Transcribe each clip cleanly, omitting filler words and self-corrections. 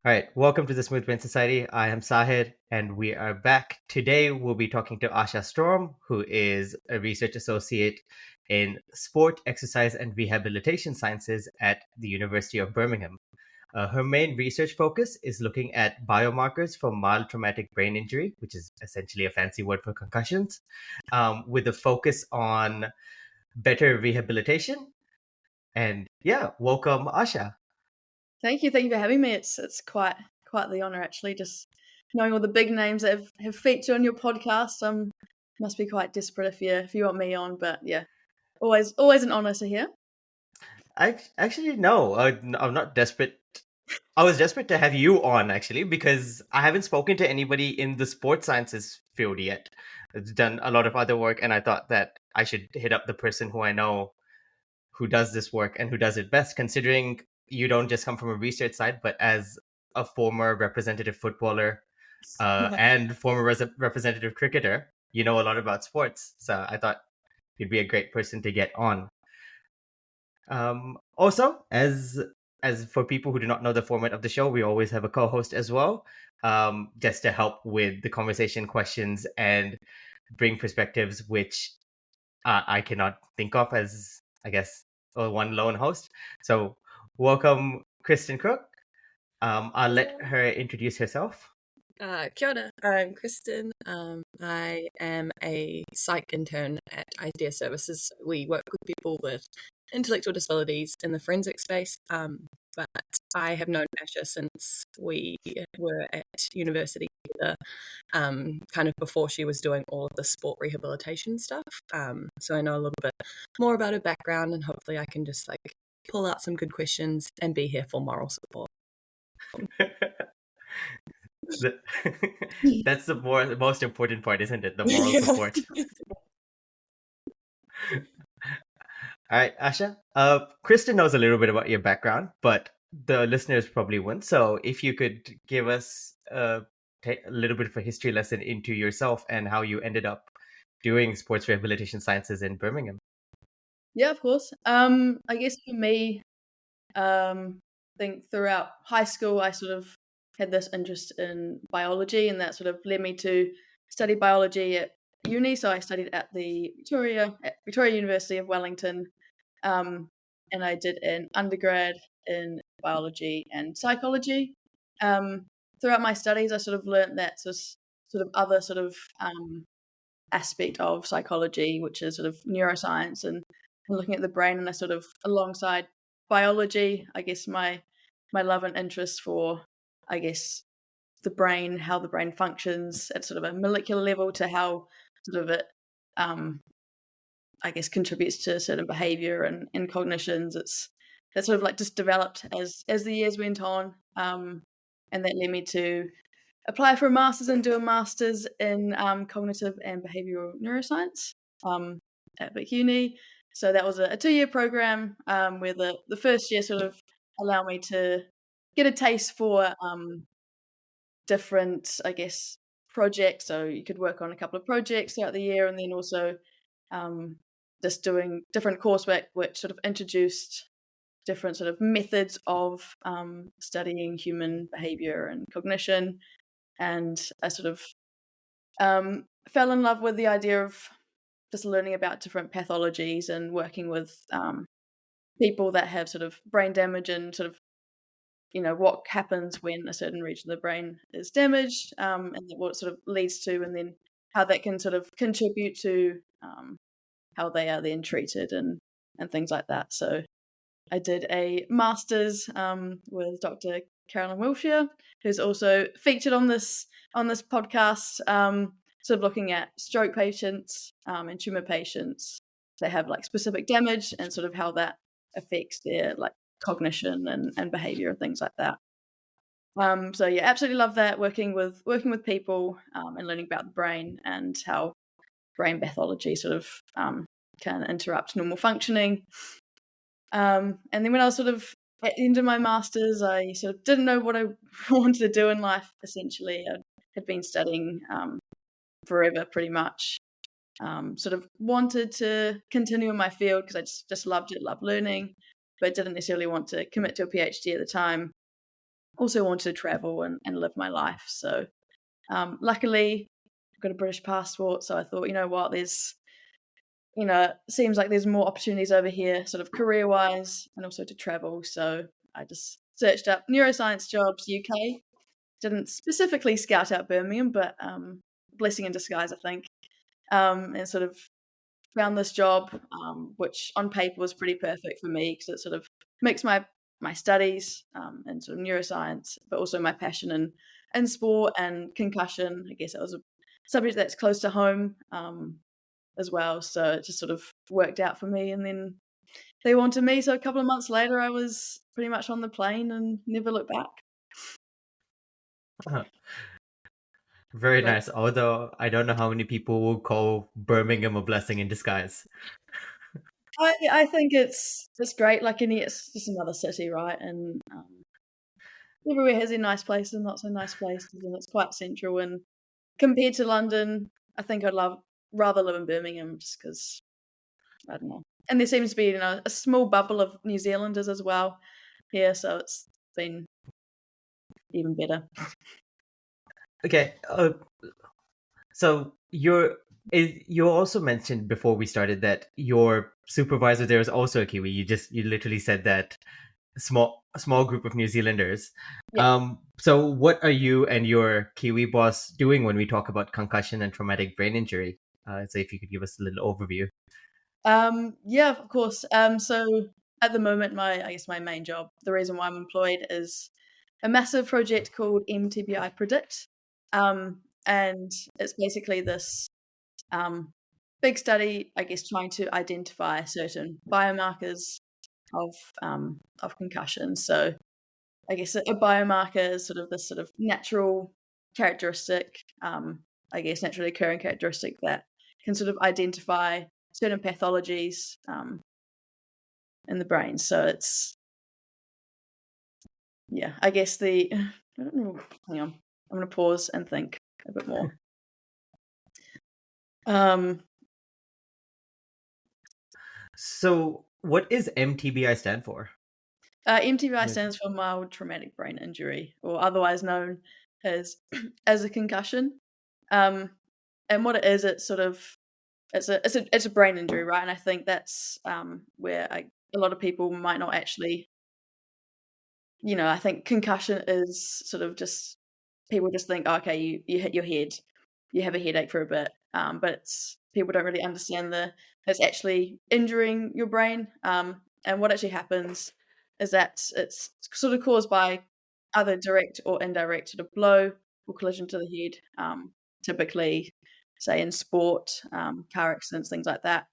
All right, welcome to the Smooth Brain Society. I am Sahid, and we are back. Today, we'll be talking to Asha Strom, who is a research associate in sport, exercise, and rehabilitation sciences at the University of Birmingham. Her main research focus is looking at biomarkers for mild traumatic brain injury, which is essentially a fancy word for concussions, with a focus on better rehabilitation. And yeah, welcome, Asha. Thank you for having me. It's quite the honor actually. Just knowing all the big names that have featured on your podcast, must be quite desperate if you want me on. But yeah, always an honor to hear. I actually no, I'm not desperate. I was desperate to have you on actually because I haven't spoken to anybody in the sports sciences field yet. It's done a lot of other work, and I thought that I should hit up the person who I know who does this work and who does it best. Considering you don't just come from a research side, but as a former representative footballer and former representative cricketer, you know a lot about sports. So I thought you'd be a great person to get on. Also, as for people who do not know the format of the show, we always have a co-host as well, just to help with the conversation questions and bring perspectives which I cannot think of as, I guess, one lone host. So, welcome, Kristen Crook. I'll let her introduce herself. Kia ora, I'm Kristen. I am a psych intern at Idea Services. We work with people with intellectual disabilities in the forensic space, but I have known Asha since we were at university together, kind of before she was doing all of the sport rehabilitation stuff. So I know a little bit more about her background, and hopefully I can just pull out some good questions and be here for moral support. That's the most important part, isn't it? The moral support. All right, Asha. Kristen knows a little bit about your background, but the listeners probably wouldn't. So if you could give us a little bit of a history lesson into yourself and how you ended up doing sports rehabilitation sciences in Birmingham. Yeah, of course. I guess for me, I think throughout high school, I sort of had this interest in biology, and that sort of led me to study biology at uni. So I studied at Victoria University of Wellington, and I did an undergrad in biology and psychology. Throughout my studies, I sort of learnt that sort of other sort of aspect of psychology, which is sort of neuroscience and looking at the brain, and I sort of alongside biology, I guess my love and interest for, I guess, the brain, how the brain functions at sort of a molecular level, to how sort of it, I guess, contributes to certain behavior and cognitions. That sort of just developed as the years went on, and that led me to apply for a master's and do a master's in cognitive and behavioral neuroscience at Vic Uni. So that was a 2-year program where the first year sort of allowed me to get a taste for different, I guess, projects. So you could work on a couple of projects throughout the year, and then also just doing different coursework which sort of introduced different sort of methods of studying human behavior and cognition. And I sort of fell in love with the idea of just learning about different pathologies and working with people that have sort of brain damage, and sort of, what happens when a certain region of the brain is damaged, and what it sort of leads to, and then how that can sort of contribute to how they are then treated and things like that. So I did a master's with Dr. Carolyn Wilshire, who's also featured on this podcast, sort of looking at stroke patients and tumor patients that have specific damage, and sort of how that affects their cognition and behavior and things like that. So yeah, absolutely love that, working with people and learning about the brain and how brain pathology sort of can interrupt normal functioning. And then when I was sort of at the end of my master's, I sort of didn't know what I wanted to do in life, essentially. I had been studying forever, pretty much. Sort of wanted to continue in my field because I just loved it, loved learning, but didn't necessarily want to commit to a PhD at the time. also wanted to travel and live my life. So luckily, I've got a British passport, so I thought, you know what, there's it seems like there's more opportunities over here, sort of career-wise, and also to travel. So I just searched up neuroscience jobs UK. Didn't specifically scout out Birmingham, but blessing in disguise, I think. And sort of found this job, which on paper was pretty perfect for me because it sort of makes my studies and sort of neuroscience, but also my passion in sport and concussion. I guess it was a subject that's close to home as well. So it just sort of worked out for me. And then they wanted me. So a couple of months later, I was pretty much on the plane and never looked back. Very But nice. Although I don't know how many people will call Birmingham a blessing in disguise. I think it's great. Like it's just another city, right? And everywhere has their nice places and not so nice places, and it's quite central. And compared to London, I think I'd rather live in Birmingham just because I don't know. And there seems to be a small bubble of New Zealanders as well here, so it's been even better. Okay. So you also mentioned before we started that your supervisor there is also a Kiwi. You literally said that a small group of New Zealanders. Yeah. So what are you and your Kiwi boss doing when we talk about concussion and traumatic brain injury? So if you could give us a little overview. Yeah, of course. So at the moment, I guess my main job, the reason why I'm employed, is a massive project called MTBI Predict, and it's basically this big study, I guess, trying to identify certain biomarkers of concussion. So I guess a biomarker is sort of this sort of natural characteristic, I guess, naturally occurring characteristic that can sort of identify certain pathologies in the brain. So it's, yeah, I guess I don't know, hang on, I'm going to pause and think a bit more. So what is MTBI stand for? MTBI stands for mild traumatic brain injury, or otherwise known as a concussion. And what it is, it's sort of it's a brain injury, right? And I think that's where a lot of people might not actually, I think concussion is sort of just people just think, oh, okay, you hit your head, you have a headache for a bit, but people don't really understand it's actually injuring your brain. And what actually happens is that it's sort of caused by either direct or indirect sort of blow or collision to the head, typically, say in sport, car accidents, things like that.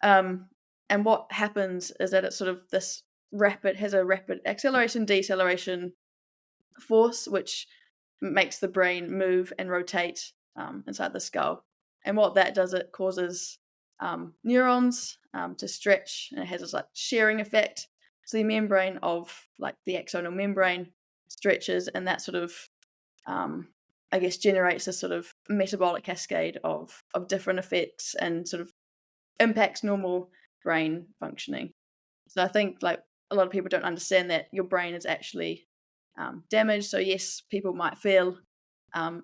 And what happens is that it's sort of this has a rapid acceleration, deceleration force, which makes the brain move and rotate inside the skull. And what that does, it causes neurons to stretch, and it has this like shearing effect. So the membrane of like the axonal membrane stretches, and that sort of I guess generates a sort of metabolic cascade of different effects and sort of impacts normal brain functioning. So I think like a lot of people don't understand that your brain is actually damaged. So yes, people might feel a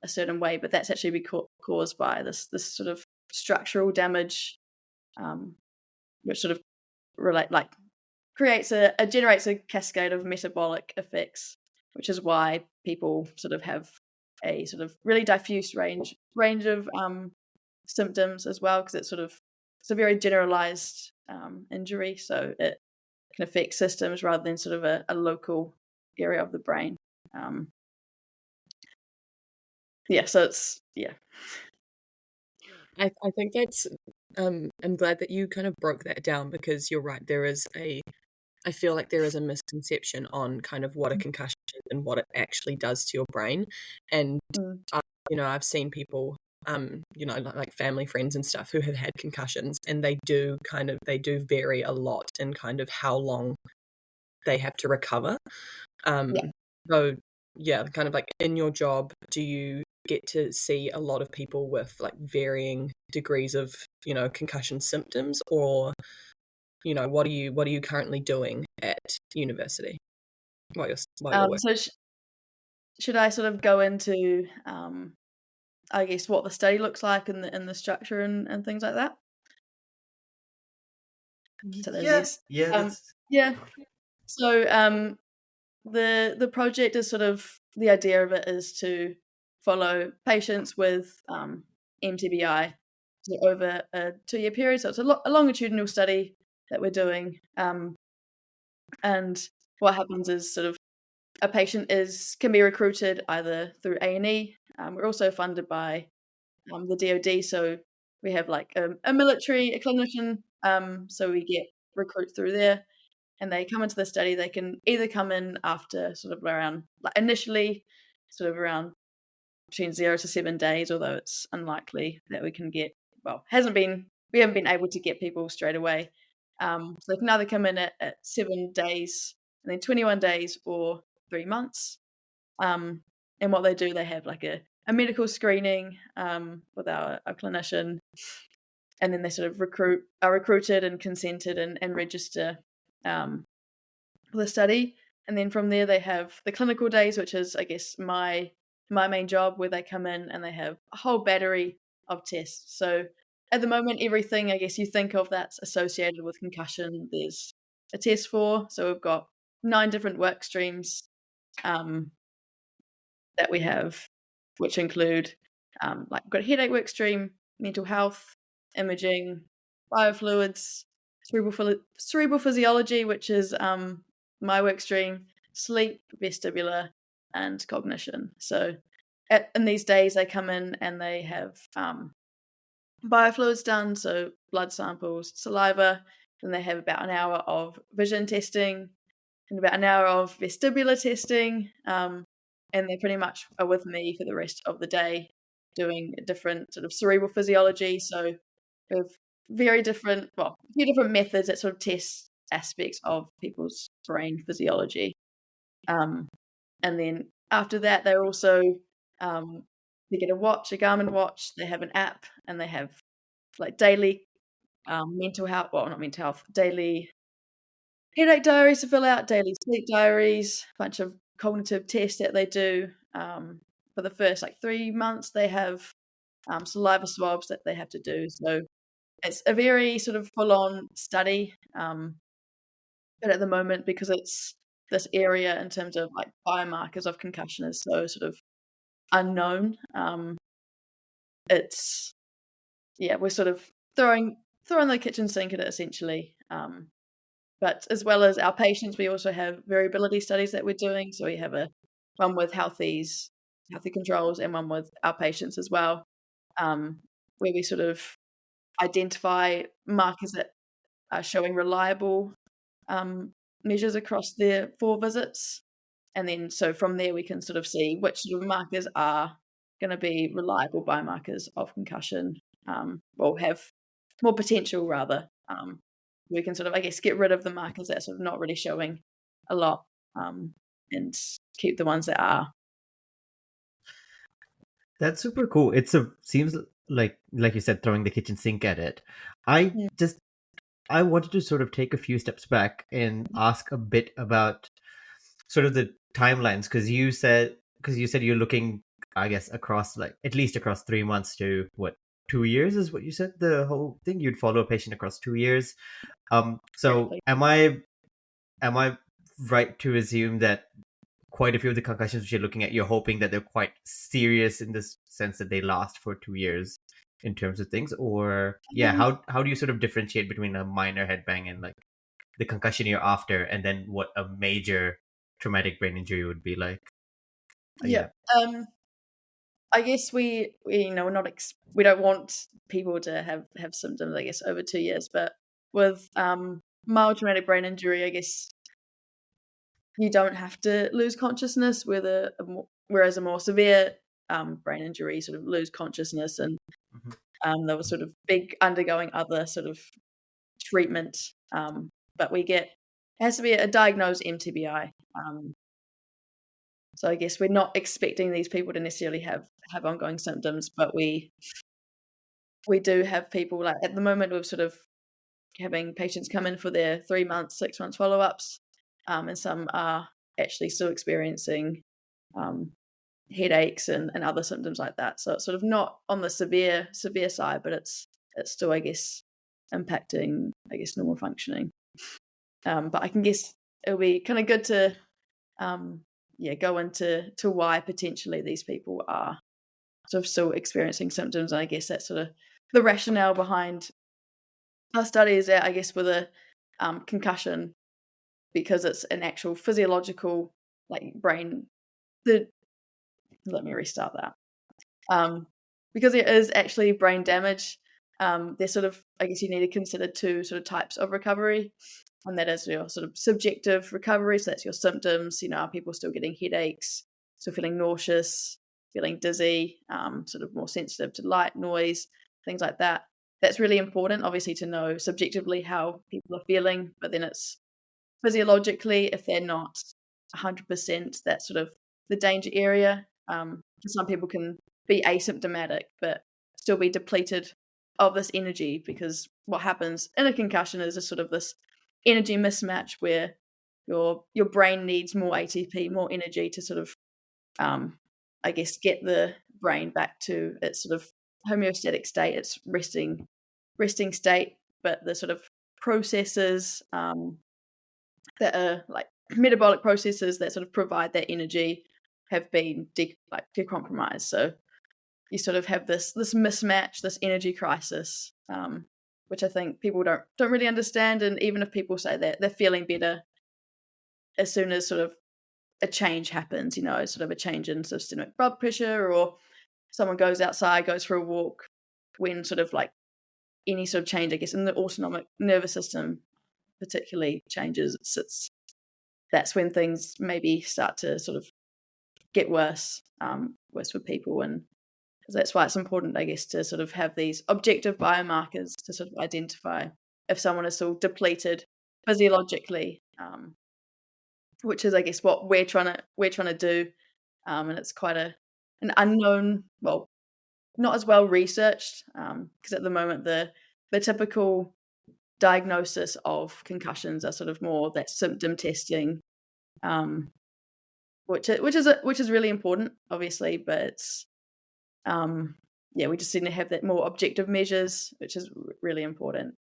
certain way, but that's actually caused by this sort of structural damage, which sort of generates a cascade of metabolic effects, which is why people sort of have a sort of really diffuse range of symptoms as well, because it's a very generalized injury, so it can affect systems rather than sort of a local area of the brain. So it's I think that's I'm glad that you kind of broke that down, because you're right, I feel like there is a misconception on kind of what a concussion is and what it actually does to your brain. And I've seen people like family, friends and stuff who have had concussions, and they do vary a lot in kind of how long they have to recover. So yeah, kind of like in your job, do you get to see a lot of people with like varying degrees of concussion symptoms, or what are you currently doing at university? while you're working. So should I sort of go into, I guess, what the study looks like and the structure and things like that? So there's Yeah, yes. yeah, that's Yeah. So the project is sort of, the idea of it is to follow patients with MTBI over a 2-year period. So it's a longitudinal study that we're doing. And what happens is sort of a patient can be recruited either through A&E. We're also funded by the DoD, so we have like a clinician, so we get recruits through there, and they come into the study. They can either come in after sort of around, like initially, sort of around between 0 to 7 days, although it's unlikely that we haven't been able to get people straight away. So they can either come in at 7 days, and then 21 days, or 3 months. And what they do, they have like a medical screening with our clinician, and then they sort of are recruited and consented and register for the study. And then from there, they have the clinical days, which is, I guess, my main job, where they come in and they have a whole battery of tests. So at the moment, everything, I guess, you think of that's associated with concussion, there's a test for. So we've got 9 different work streams that we have, which include like we've got a headache work stream, mental health, imaging, biofluids, cerebral physiology, which is my work stream, sleep, vestibular, and cognition. So in these days, they come in and they have biofluids done, so blood samples, saliva. Then they have about an hour of vision testing and about an hour of vestibular testing. And they pretty much are with me for the rest of the day doing different sort of cerebral physiology. So we have a few different methods that sort of test aspects of people's brain physiology. And then after that, they're also, they get a Garmin watch, they have an app, and they have like daily daily headache diaries to fill out, daily sleep diaries, a bunch of cognitive tests that they do. For the first 3 months, they have saliva swabs that they have to do. So it's a very sort of full-on study. But at the moment, because it's this area in terms of like biomarkers of concussion is so sort of unknown, it's we're sort of throwing the kitchen sink at it essentially. But as well as our patients, we also have variability studies that we're doing. So we have one with healthy controls and one with our patients as well, where we sort of identify markers that are showing reliable measures across their 4 visits. And then so from there, we can sort of see which sort of markers are going to be reliable biomarkers of concussion, or have more potential rather. We can sort of, I guess, get rid of the markers that are sort of not really showing a lot, and keep the ones that are. That's super cool. Seems like you said, throwing the kitchen sink at it. I wanted to sort of take a few steps back and ask a bit about sort of the timelines, because you said you're looking, I guess, across at least across 3 months to 2 years is what you said. The whole thing, you'd follow a patient across 2 years. So am I right to assume that quite a few of the concussions which you're looking at, you're hoping that they're quite serious in the sense that they last for 2 years in terms of things? Or how do you sort of differentiate between a minor head bang and like the concussion you're after, and then what a major traumatic brain injury would be like? I guess we we're not we don't want people to have symptoms, I guess, over 2 years, but with mild traumatic brain injury, I guess you don't have to lose consciousness, whereas a more severe brain injury sort of lose consciousness, and they were sort of undergoing other sort of treatment. But it has to be a diagnosed MTBI. So I guess we're not expecting these people to necessarily have ongoing symptoms, but we do have people, like at the moment we're sort of having patients come in for their 3 months, 6 months follow-ups, and some are actually still experiencing headaches and other symptoms like that. So it's sort of not on the severe side, but it's still, I guess, impacting, I guess, normal functioning. But I can guess it'll be kind of good to go into why potentially these people are sort of still experiencing symptoms. And I guess that's sort of the rationale behind our studies, I guess, with a concussion, because it's an actual physiological, like, brain. Let me restart that. Because it is actually brain damage. There's sort of, I guess, you need to consider two sort of types of recovery. And that is your sort of subjective recovery. So that's your symptoms. Are people still getting headaches, still feeling nauseous, feeling dizzy, sort of more sensitive to light, noise, things like that. That's really important, obviously, to know subjectively how people are feeling. But then it's physiologically, if they're not 100%, that's sort of the danger area. Some people can be asymptomatic, but still be depleted of this energy, because what happens in a concussion is a sort of this energy mismatch where your brain needs more ATP, more energy to sort of, I guess, get the brain back to its sort of homeostatic state, its resting state. But the sort of processes that are like metabolic processes that sort of provide that energy have been decompromised. So you sort of have this mismatch, this energy crisis, which I think people don't really understand. And even if people say that they're feeling better, as soon as sort of a change happens, sort of a change in systemic blood pressure, or someone goes outside, goes for a walk, when sort of like any sort of change, I guess, in the autonomic nervous system particularly changes, that's when things maybe start to sort of get worse for people. And that's why it's important, I guess, to sort of have these objective biomarkers to sort of identify if someone is still depleted physiologically, which is, I guess, what we're trying to do. And it's quite an unknown, well, not as well researched, because at the moment the typical diagnosis of concussions are sort of more that symptom testing, which is really important, obviously, but it's we just need to have that more objective measures, which is really important.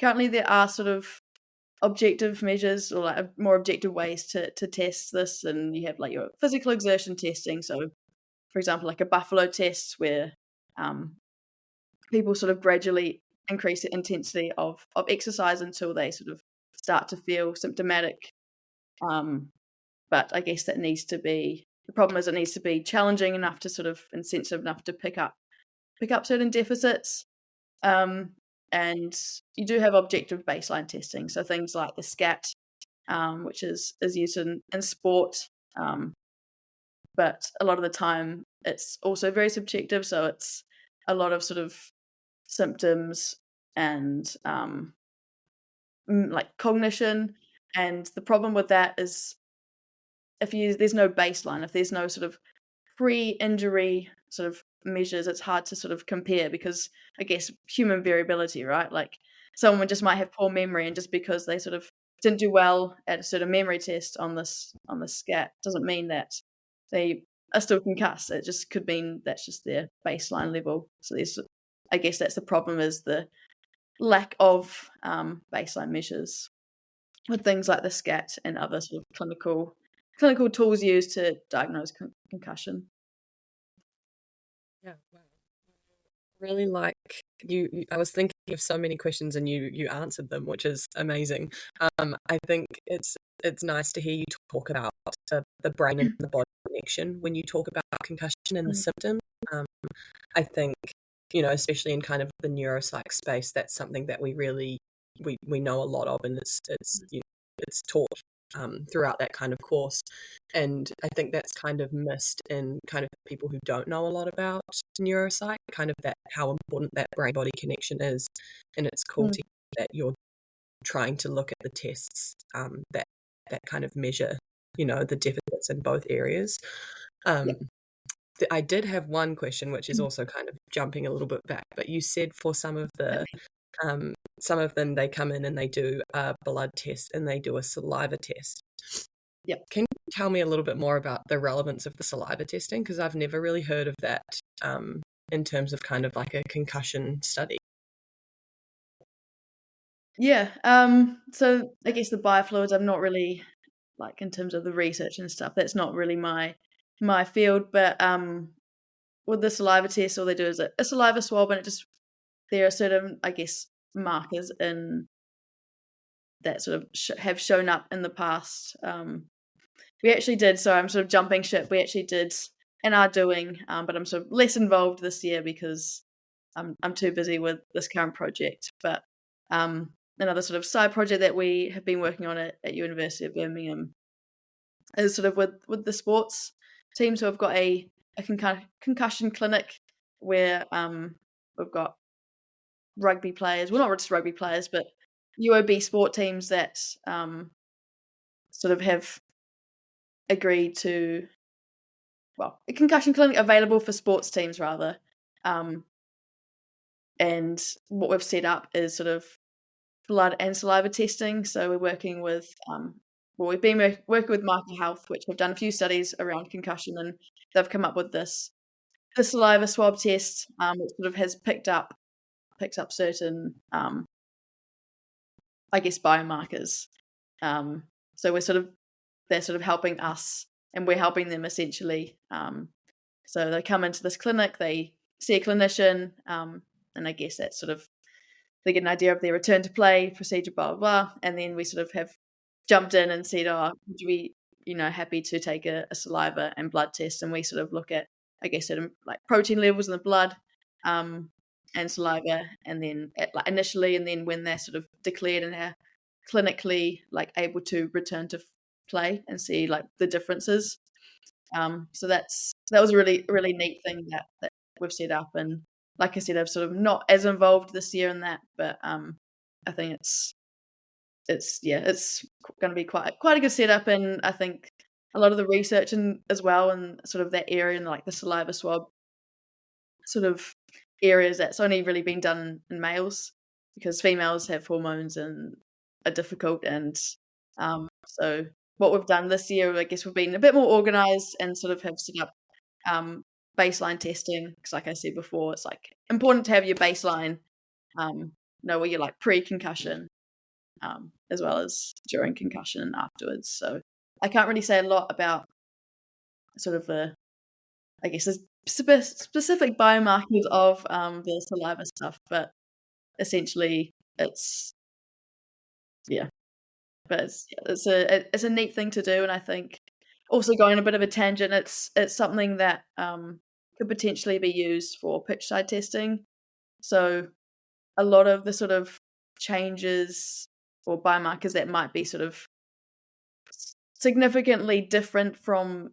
Currently, there are sort of objective measures, or like more objective ways to test this, and you have like your physical exertion testing. So, for example, like a buffalo test, where people sort of gradually increase the intensity of exercise until they sort of start to feel symptomatic. But I guess that needs to be, the problem is it needs to be challenging enough to sort of, and sensitive enough to pick up certain deficits. And you do have objective baseline testing, so things like the SCAT, which is used in sport, but a lot of the time it's also very subjective. So it's a lot of sort of symptoms and like cognition. And the problem with that is, there's no baseline, if there's no sort of pre-injury sort of measures, it's hard to sort of compare, because I guess human variability, right? Like someone just might have poor memory, and just because they sort of didn't do well at a certain memory test on the SCAT doesn't mean that they are still concussed. It just could mean that's just their baseline level. So I guess that's the problem, is the lack of baseline measures with things like the SCAT and other sort of clinical tools used to diagnose concussion. Yeah, wow. Really like you. I was thinking of so many questions, and you answered them, which is amazing. I think it's nice to hear you talk about the brain and the body connection when you talk about concussion and the symptoms. I think, especially in kind of the neuropsych space, that's something that we really we know a lot of, and it's taught throughout that kind of course. And I think that's kind of missed in kind of people who don't know a lot about neuropsych, kind of that how important that brain body connection is. And it's cool to hear that you're trying to look at the tests that kind of measure, the deficits in both areas. I did have one question, which is also kind of jumping a little bit back, but you said for some of them, they come in and they do a blood test and they do a saliva test. Can you tell me a little bit more about the relevance of the saliva testing? Because I've never really heard of that in terms of kind of like a concussion study. Yeah. So I guess the biofluids, I'm not really like in terms of the research and stuff. That's not really my field. But with the saliva test, all they do is a saliva swab, and there are certain, I guess, markers in that sort of have shown up in the past. We actually did. So I'm sort of jumping ship. We actually did and are doing, but I'm sort of less involved this year because I'm too busy with this current project. But another sort of side project that we have been working on at University of Birmingham is sort of with the sports team. So we've got a concussion clinic where we've got rugby players, well, not just rugby players, but UOB sport teams that sort of have agreed to, well, a concussion clinic available for sports teams rather. And what we've set up is sort of blood and saliva testing. So we're working with, we've been working with Marker Health, which have done a few studies around concussion, and they've come up with the saliva swab test, which sort of has picks up certain, I guess, biomarkers. So they're sort of helping us, and we're helping them essentially. So they come into this clinic, they see a clinician, and I guess that's sort of, they get an idea of their return to play procedure, blah, blah, blah. And then we sort of have jumped in and said, would you be, happy to take a saliva and blood test? And we sort of look at, I guess, certain like protein levels in the blood and saliva, and then initially, and then when they're sort of declared and are clinically like able to return to play and see like the differences. So that was a really, really neat thing that we've set up. And like I said, I'm sort of not as involved this year in that, but I think it's going to be quite a good setup. And I think a lot of the research as well, and sort of that area and like the saliva swab sort of areas, that's only really been done in males because females have hormones and are difficult. And so what we've done this year, I guess we've been a bit more organized and sort of have set up baseline testing, because like I said before, it's like important to have your baseline, know where you're like pre-concussion as well as during concussion and afterwards. So I can't really say a lot about sort of the specific biomarkers of the saliva stuff, but essentially it's it's a neat thing to do. And I think also, going on a bit of a tangent, it's something that could potentially be used for pitch side testing. So a lot of the sort of changes or biomarkers that might be sort of significantly different from,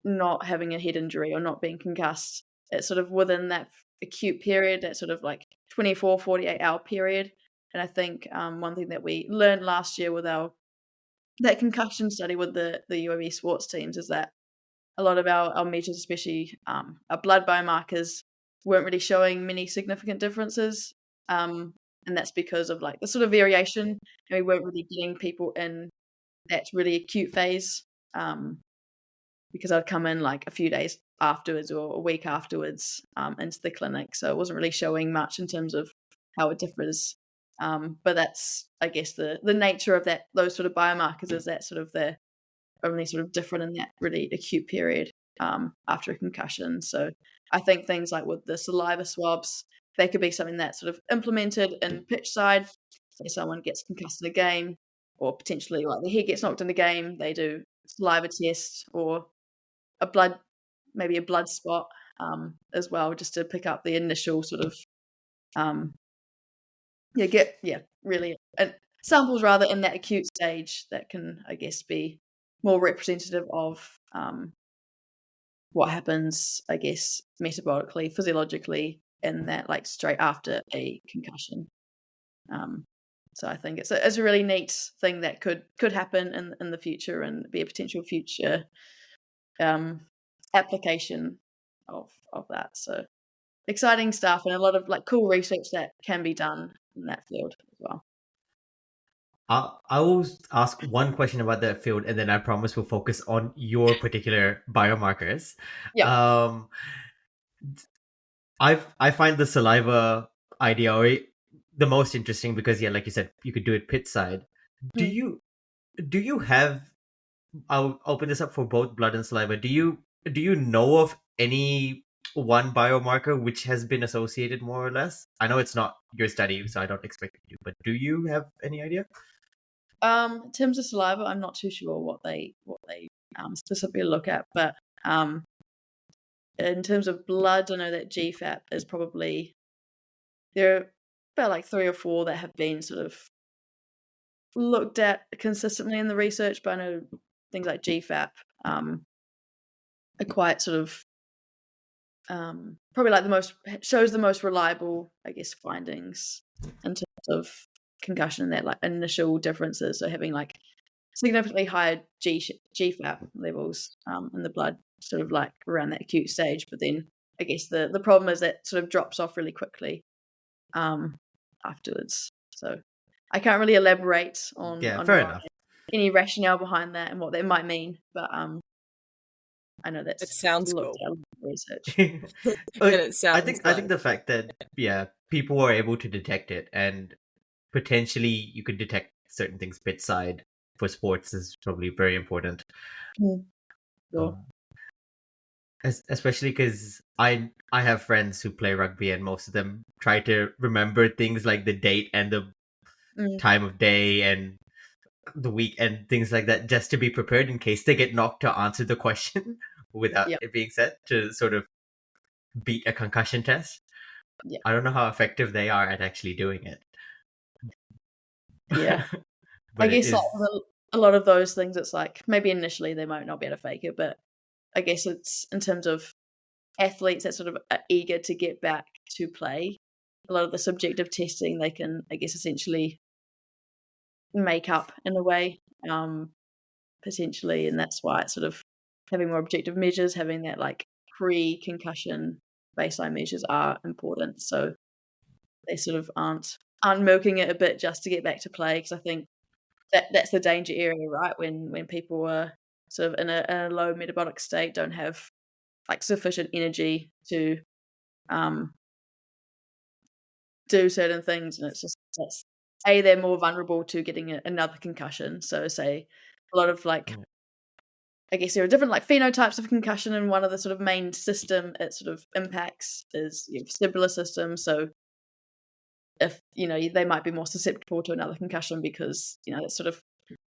not having a head injury or not being concussed, it's sort of within that acute period, that sort of like 24, 48-hour period. And I think one thing that we learned last year with that concussion study with the UOB sports teams is that a lot of our measures, especially our blood biomarkers, weren't really showing many significant differences. And that's because of like the sort of variation, and we weren't really getting people in that really acute phase, because I'd come in like a few days afterwards or a week afterwards into the clinic. So it wasn't really showing much in terms of how it differs. But that's, I guess, the nature of those sort of biomarkers, is that sort of they're only sort of different in that really acute period after a concussion. So I think things like with the saliva swabs, they could be something that's sort of implemented in pitch side. Say someone gets concussed in a game, or potentially like the head gets knocked in a game, they do saliva test or maybe a blood spot as well, just to pick up the initial sort of really samples rather in that acute stage that can, I guess, be more representative of what happens, I guess, metabolically, physiologically in that like straight after a concussion. So I think it's a really neat thing that could happen in the future and be a potential future application of that. So exciting stuff, and a lot of like cool research that can be done in that field as well. I will ask one question about that field, and then I promise we'll focus on your particular biomarkers. Yeah. Um, I find the saliva idea the most interesting because, yeah, like you said, you could do it pit side. Do Mm. you have? I'll open this up for both blood and saliva. Do you know of any one biomarker which has been associated more or less? I know it's not your study, so I don't expect you to, but do you have any idea? In terms of saliva, I'm not too sure what they specifically look at, but in terms of blood, I know that GFAP is probably, there are about like 3 or 4 that have been sort of looked at consistently in the research, but I know things like GFAP are quite sort of probably like shows the most reliable, I guess, findings in terms of concussion and that like initial differences. So having like significantly higher GFAP levels in the blood, sort of like around that acute stage. But then I guess the problem is that sort of drops off really quickly afterwards. So I can't really elaborate on Fair enough. any rationale behind that and what that might mean, but I know that's It sounds looked cool. at in research. And it sounds I think the fact that people were able to detect it, and potentially you could detect certain things pit side for sports, is probably very important. Sure. Especially because I have friends who play rugby, and most of them try to remember things like the date and the time of day and the week and things like that, just to be prepared in case they get knocked to answer the question without Yeah. it being said, to sort of beat a concussion test. Yeah. I don't know how effective they are at actually doing it. Yeah. But I guess it like is, with a lot of those things, it's like maybe initially they might not be able to fake it, but I guess it's in terms of athletes that sort of are eager to get back to play. A lot of the subjective testing they can, I guess, essentially make up in a way, potentially, and that's why it's sort of having more objective measures, having that like pre-concussion baseline measures are important. So they sort of aren't milking it a bit just to get back to play, because I think that's the danger area, right? When people are sort of in a low metabolic state, don't have like sufficient energy to do certain things, and it's just they're more vulnerable to getting another concussion. So say a lot of like, I guess there are different like phenotypes of concussion, and one of the sort of main system it sort of impacts is your vestibular system. So if they might be more susceptible to another concussion because it sort of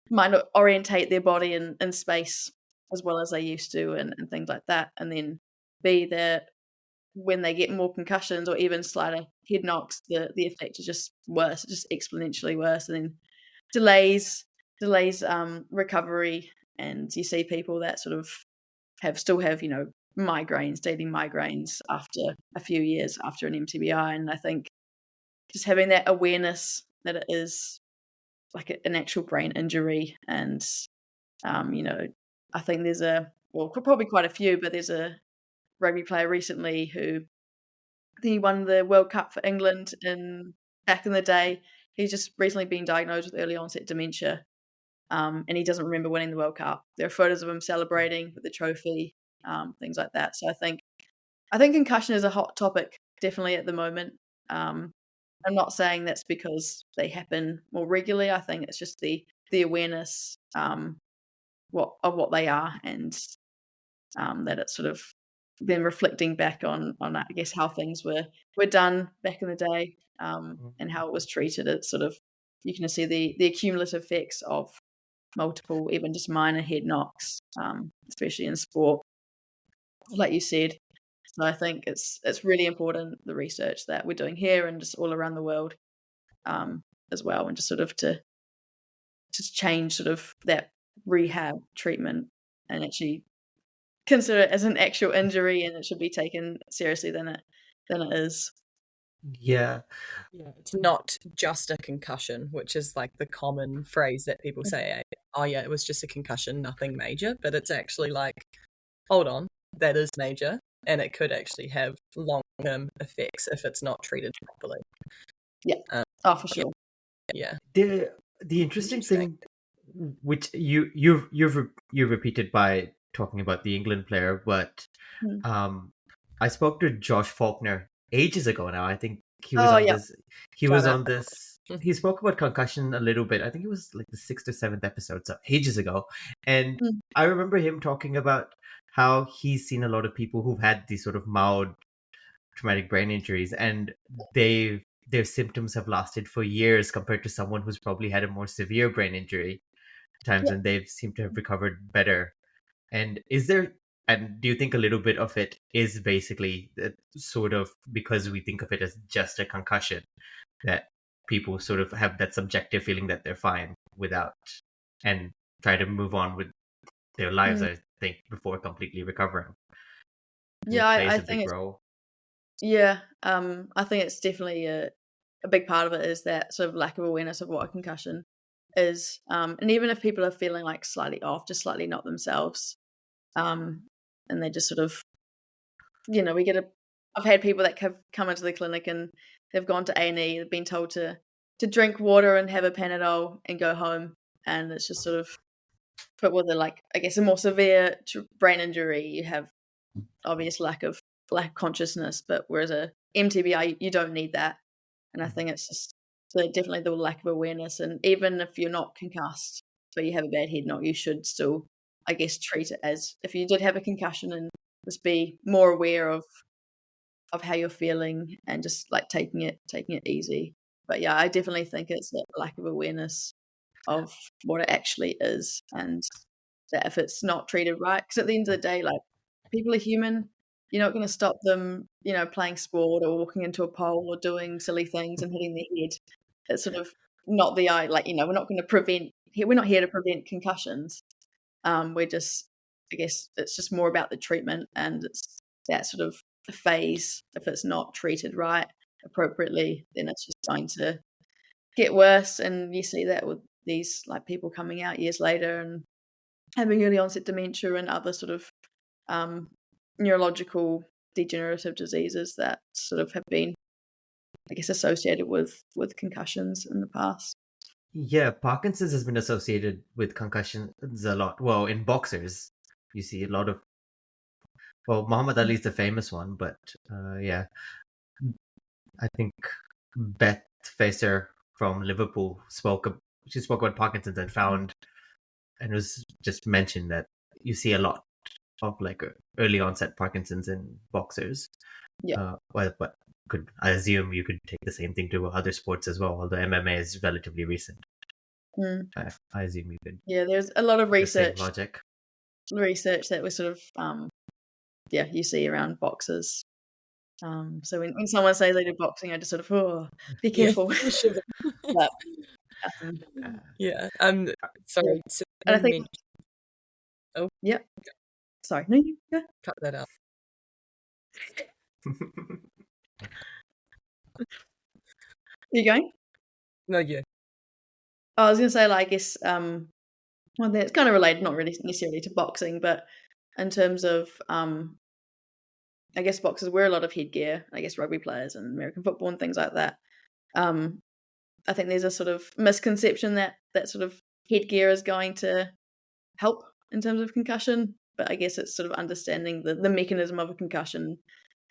might not orientate their body in space as well as they used to, and things like that. And then B, that when they get more concussions or even slighter head knocks, the effect is just worse, just exponentially worse, and then delays recovery. And you see people that sort of still have migraines, daily migraines after a few years after an MTBI. And I think just having that awareness that it is like an actual brain injury, and I think there's probably quite a few, but there's a rugby player recently who he won the World Cup for England back in the day. He's just recently been diagnosed with early onset dementia, and he doesn't remember winning the World Cup. There are photos of him celebrating with the trophy, things like that. So I think concussion is a hot topic definitely at the moment. I'm not saying that's because they happen more regularly. I think it's just the awareness of what they are, and that it's sort of been reflecting back on I guess how things were done back in the day, and how it was treated. It's sort of, you can see the cumulative effects of multiple, even just minor head knocks, especially in sport, like you said. So I think it's really important, the research that we're doing here and just all around the world, as well, and just sort of to change sort of that rehab treatment and actually consider it as an actual injury, and it should be taken seriously than it is. Yeah. It's not just a concussion, which is like the common phrase that people say, oh yeah, it was just a concussion, nothing major. But it's actually like, hold on, that is major, and it could actually have long-term effects if it's not treated properly. Yeah. For sure. Yeah. The interesting thing, which you've repeated by talking about the England player, but Hmm. I spoke to Josh Faulkner ages ago now. I think he was Oh, on yeah. this. He Shout was out. on this. He spoke about concussion a little bit. I think it was like the 6th or 7th episode, so ages ago. And Mm. I remember him talking about how he's seen a lot of people who've had these sort of mild traumatic brain injuries, and their symptoms have lasted for years compared to someone who's probably had a more severe brain injury times, Yeah. and they seem to have recovered better. And is there, and do you think a little bit of it is basically sort of because we think of it as just a concussion, that people sort of have that subjective feeling that they're fine without, and try to move on with their lives, Mm. I think, before completely recovering? Yeah, It plays I a think big it's role. I think it's definitely a big part of it is that sort of lack of awareness of what a concussion is. And even if people are feeling like slightly off, just slightly not themselves, and they just sort of, we get I've had people that have come into the clinic and they've gone to A&E, they've been told to drink water and have a Panadol and go home, and it's just sort of, but with I guess a more severe brain injury, you have obvious lack of consciousness, but whereas a MTBI, you don't need that. And I think it's just definitely the lack of awareness. And even if you're not concussed, but you have a bad head knock, you should still, I guess, treat it as if you did have a concussion, and just be more aware of how you're feeling and just taking it easy. But yeah, I definitely think it's that lack of awareness of what it actually is, and that if it's not treated right, because at the end of the day, people are human. You're not going to stop them, playing sport or walking into a pole or doing silly things and hitting their head. It's sort of not the eye, we're not going to prevent. We're not here to prevent concussions. We're just, I guess, it's just more about the treatment, and it's that sort of phase. If it's not treated right, appropriately, then it's just going to get worse. And you see that with these people coming out years later and having early onset dementia and other sort of neurological degenerative diseases that sort of have been, I guess, associated with concussions in the past. Yeah, Parkinson's has been associated with concussions a lot. Well, in boxers, you see a lot of. Well, Muhammad Ali's the famous one, but yeah, I think Beth Facer from Liverpool she spoke about Parkinson's and found, and was just mentioned that you see a lot of early onset Parkinson's in boxers. Yeah. But I assume you could take the same thing to other sports as well, although MMA is relatively recent. Mm. I assume you could. Yeah, there's a lot of The same research logic. that was sort of you see around boxers. So when someone says they do boxing, I just sort of be careful. But, yeah. Sorry. So and I think. Oh. Yeah. Sorry. No, you go. Cut that out. You going? No, yeah. I was going to say, I guess, well, it's kind of related, not really necessarily to boxing, but in terms of, I guess boxers wear a lot of headgear, I guess rugby players and American football and things like that. I think there's a sort of misconception that sort of headgear is going to help in terms of concussion, but I guess it's sort of understanding the mechanism of a concussion,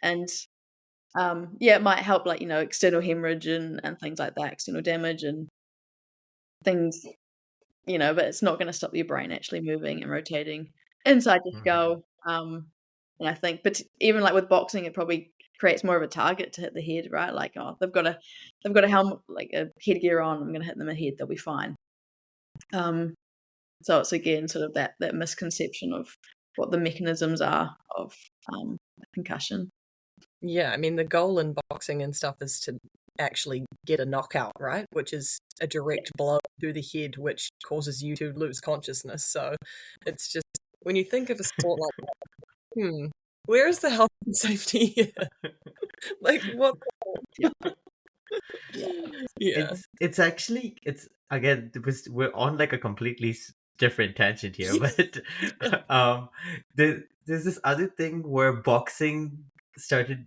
and it might help, external hemorrhage and things like that, external damage and things, but it's not going to stop your brain actually moving and rotating inside your skull. And I think, but even with boxing, it probably creates more of a target to hit the head, right? They've got a helmet, a headgear on. I'm going to hit them in the head; they'll be fine. So it's again sort of that misconception of what the mechanisms are of concussion. Yeah, I mean, the goal in boxing and stuff is to actually get a knockout, right? Which is a direct blow through the head, which causes you to lose consciousness. So it's just, when you think of a sport like that, where is the health and safety here? What? Yeah. It's actually, again, because we're on a completely different tangent here, but there's this other thing where boxing started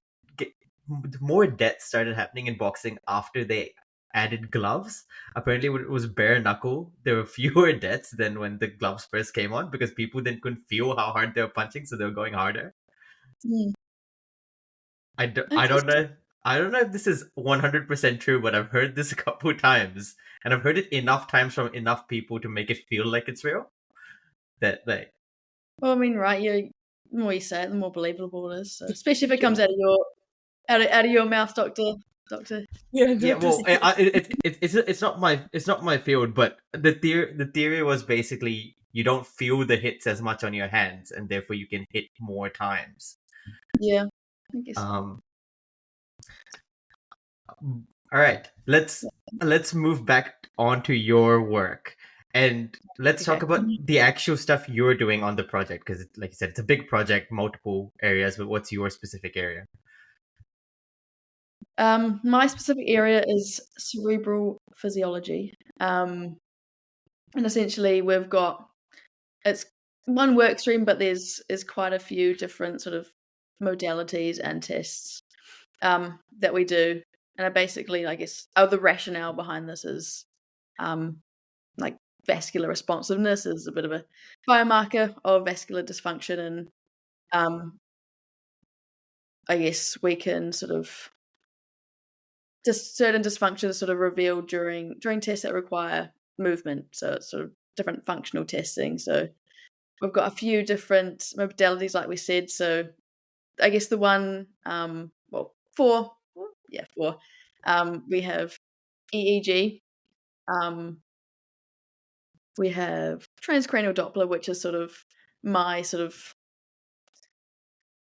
more deaths started happening in boxing after they added gloves. Apparently, when it was bare knuckle, there were fewer deaths than when the gloves first came on because people then couldn't feel how hard they were punching, so they were going harder. Mm. I don't Interesting. know. I don't know if this is 100% true, but I've heard this a couple times, and I've heard it enough times from enough people to make it feel like it's real. That like, Well, I mean, right? The more you say it, the more believable it is. So, especially if it comes out of your out of your mouth, Doctor. Yeah, yeah. Dr. Well, it's not my field, but the theory was basically you don't feel the hits as much on your hands, and therefore you can hit more times. Yeah, I guess. Um, all right, let's move back onto your work, and let's talk Okay. about the actual stuff you're doing on the project because, like you said, it's a big project, multiple areas. But what's your specific area? My specific area is cerebral physiology, and essentially we've got it's one work stream, but there's quite a few different sort of modalities and tests that we do, and I basically, I guess, the rationale behind this is like vascular responsiveness is a bit of a biomarker of vascular dysfunction, and I guess we can sort of just certain dysfunctions sort of revealed during tests that require movement. So it's sort of different functional testing. So we've got a few different modalities, like we said. So I guess the one, four. We have EEG. We have transcranial Doppler, which is sort of my sort of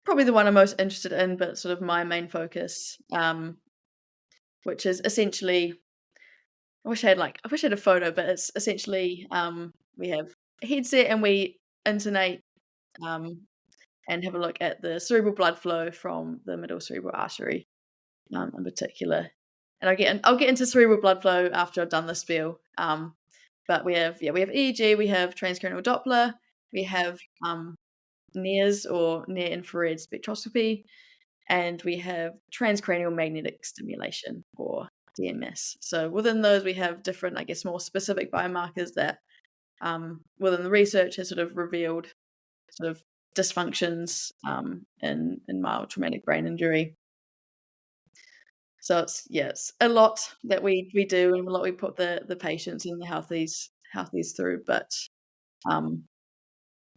probably the one I'm most interested in, but sort of my main focus, which is essentially I wish I had a photo, but it's essentially we have a headset and we intonate and have a look at the cerebral blood flow from the middle cerebral artery in particular. And I'll get into cerebral blood flow after I've done the spiel. But we have EEG, we have transcranial Doppler, we have NIRS or near infrared spectroscopy, and we have transcranial magnetic stimulation or DMS. So within those, we have different, I guess, more specific biomarkers that within the research has sort of revealed sort of dysfunctions in mild traumatic brain injury. So it's a lot that we do and a lot we put the patients and the healthies through, but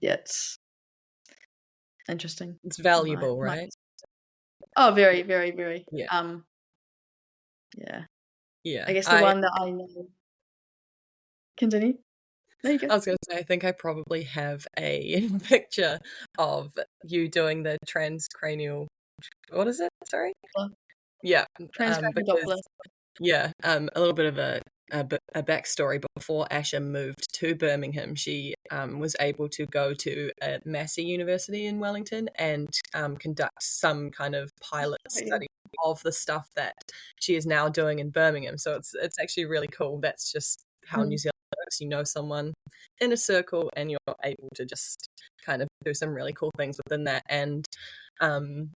it's interesting. It's valuable, right? Oh, very, very, very. Yeah. Yeah. Yeah. I guess the one that I know. Continue. There you go. I was going to say, I think I probably have a picture of you doing the transcranial. What is it? Sorry. Yeah. Transcranial Doppler. Yeah. A little bit of a backstory. Before Asha moved to Birmingham, she was able to go to a Massey University in Wellington and conduct some kind of pilot study of the stuff that she is now doing in Birmingham. So it's actually really cool. That's just how New Zealand works. You know someone in a circle and you're able to just kind of do some really cool things within that. And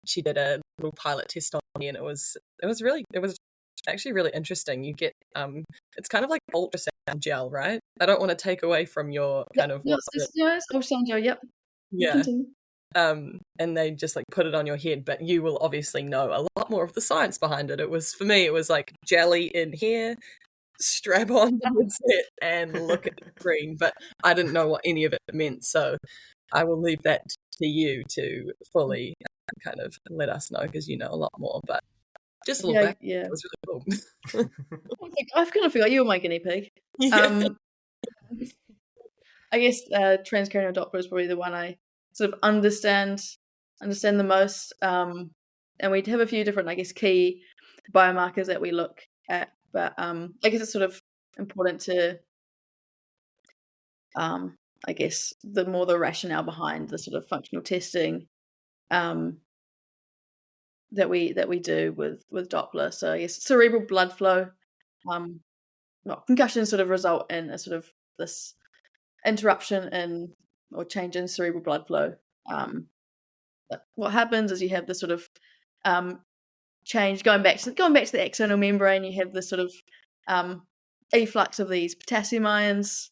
she did a little pilot test on me, and it was actually really interesting. You get it's kind of like ultrasound gel, right? I don't want to take away from your kind of ultrasound gel. Yep. Yeah. And they just like put it on your head, but you will obviously know a lot more of the science behind it. It was, for me, it was like jelly in here, strap on the headset and look at the screen, but I didn't know what any of it meant, so I will leave that to you to fully kind of let us know, because you know a lot more. But just a little back, it was really cool. I've kind of forgot you were my guinea pig. Yeah. I guess transcranial Doppler is probably the one I sort of understand the most. And we have a few different, I guess, key biomarkers that we look at. But I guess it's sort of important to, I guess, the rationale behind the sort of functional testing that we do with Doppler. So I guess cerebral blood flow. Concussions sort of result in a sort of this interruption in or change in cerebral blood flow. But what happens is you have this sort of change going back to the axonal membrane. You have this sort of efflux of these potassium ions,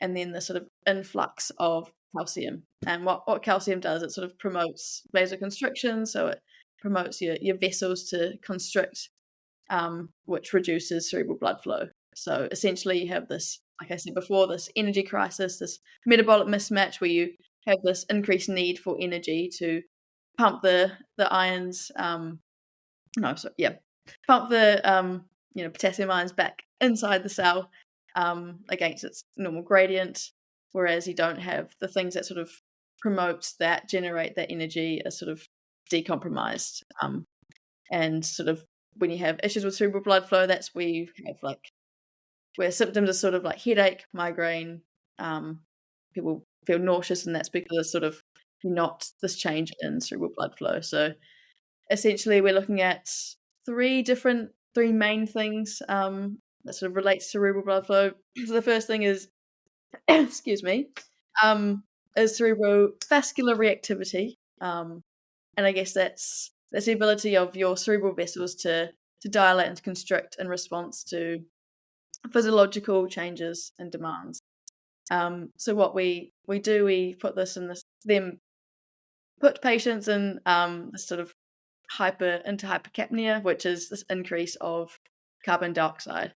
and then the sort of influx of calcium. And what calcium does, it sort of promotes vasoconstriction, so it promotes your vessels to constrict, which reduces cerebral blood flow. So essentially you have this, like I said before, this energy crisis, this metabolic mismatch where you have this increased need for energy to pump the ions, pump the potassium ions back inside the cell against its normal gradient, whereas you don't have the things that sort of promote that, generate that energy, are sort of decompromised. And sort of when you have issues with cerebral blood flow, that's where you have where symptoms are sort of like headache, migraine, people feel nauseous, and that's because of sort of not this change in cerebral blood flow. So essentially we're looking at three main things that sort of relates to cerebral blood flow. So the first thing is excuse me, is cerebrovascular reactivity. And I guess that's the ability of your cerebral vessels to dilate and to constrict in response to physiological changes and demands. So what we do, we put this in this, then put patients in this sort of into hypercapnia, which is this increase of carbon dioxide.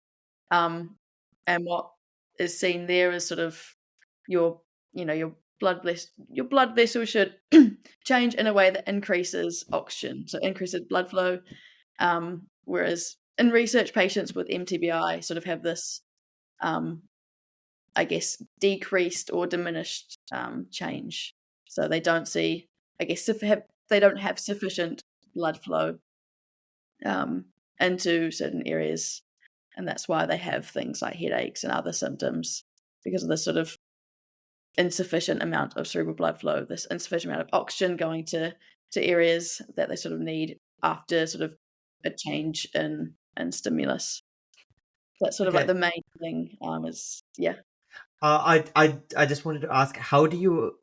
And what is seen there is sort of your blood vessel should change in a way that increases oxygen, so increases blood flow. Whereas in research, patients with MTBI sort of have this, I guess, decreased or diminished change. So they don't see, I guess, they don't have sufficient blood flow into certain areas, and that's why they have things like headaches and other symptoms, because of this sort of insufficient amount of cerebral blood flow, this insufficient amount of oxygen going to areas that they sort of need after sort of a change in stimulus. That's sort of like the main thing. I just wanted to ask, how do you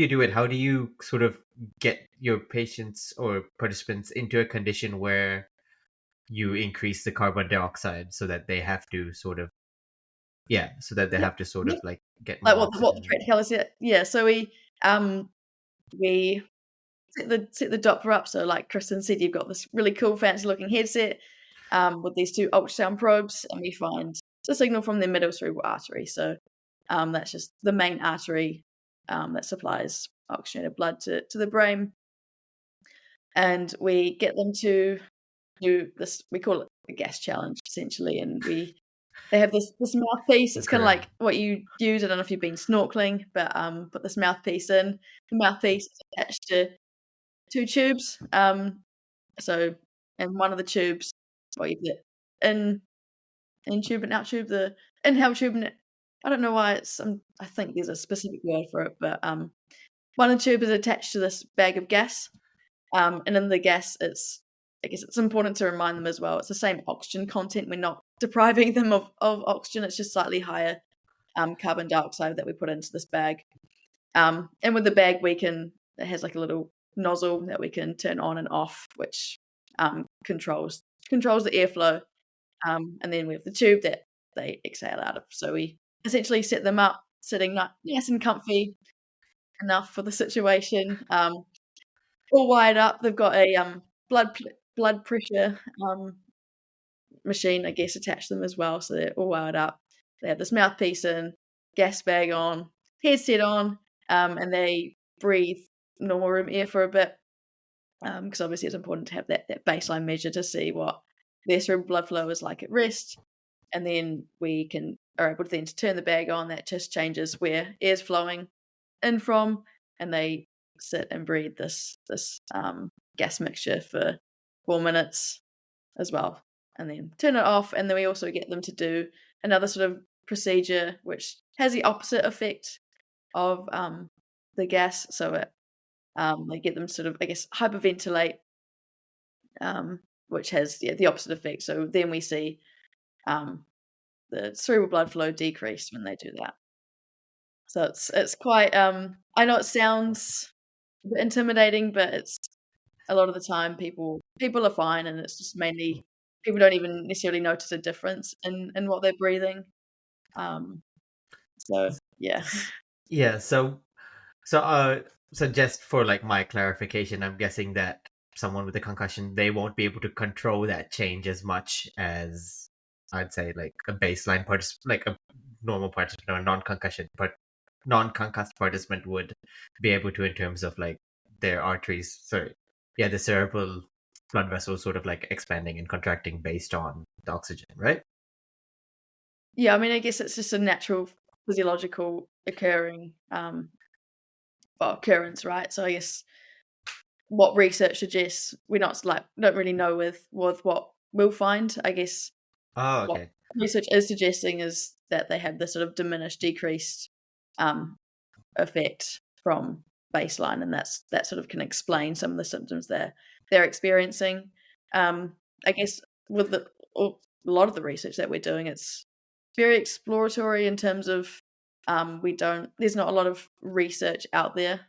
do it? How do you sort of get your patients or participants into a condition where you increase the carbon dioxide so that they have to sort of have to sort of like get more like what the practicality is. Yeah, so we set the Doppler up. So like Kristen said, you've got this really cool fancy looking headset with these two ultrasound probes, and we find the signal from the middle cerebral artery. So that's just the main artery that supplies oxygenated blood to the brain. And we get them to do this, we call it a gas challenge, essentially. And they have this mouthpiece. It's kind of like what you use. I don't know if you've been snorkeling, but put this mouthpiece in. The mouthpiece is attached to two tubes. So, and one of the tubes, well, you've got in tube and out tube. The inhale tube, and I don't know why it's. I think there's a specific word for it, but one of the tubes is attached to this bag of gas, and in the gas, I guess it's important to remind them as well. It's the same oxygen content. We're not depriving them of oxygen. It's just slightly higher carbon dioxide that we put into this bag. And with the bag, it has like a little nozzle that we can turn on and off, which controls the airflow. And then we have the tube that they exhale out of. So we essentially set them up sitting nice and comfy enough for the situation. All wired up. They've got a blood pressure machine, I guess, attached to them as well. So they're all wired up. They have this mouthpiece in, gas bag on, headset on, and they breathe normal room air for a bit, because obviously it's important to have that baseline measure to see what their cerebral blood flow is like at rest. And then we are able to turn the bag on. That just changes where air's flowing in from, and they sit and breathe this gas mixture for 4 minutes as well, and then turn it off. And then we also get them to do another sort of procedure which has the opposite effect of the gas. So they get them to sort of, I guess, hyperventilate, which has the opposite effect. So then we see the cerebral blood flow decrease when they do that. So it's quite I know it sounds a bit intimidating, but it's a lot of the time people are fine, and it's just mainly people don't even necessarily notice a difference in what they're breathing. So yeah. Yeah. So just for like my clarification, I'm guessing that someone with a concussion, they won't be able to control that change as much as I'd say like a baseline like a normal participant or non-concussed participant would be able to in terms of like their arteries. Sorry, yeah, the cerebral blood vessels sort of like expanding and contracting based on the oxygen, right? Yeah, I mean, I guess it's just a natural physiological occurrence, right? So I guess what research suggests, we're not like don't really know with what we'll find. I guess Oh, what okay. research is suggesting is that they have this sort of diminished, decreased effect from baseline, and that sort of can explain some of the symptoms they're experiencing. I guess with a lot of the research that we're doing, it's very exploratory in terms of there's not a lot of research out there,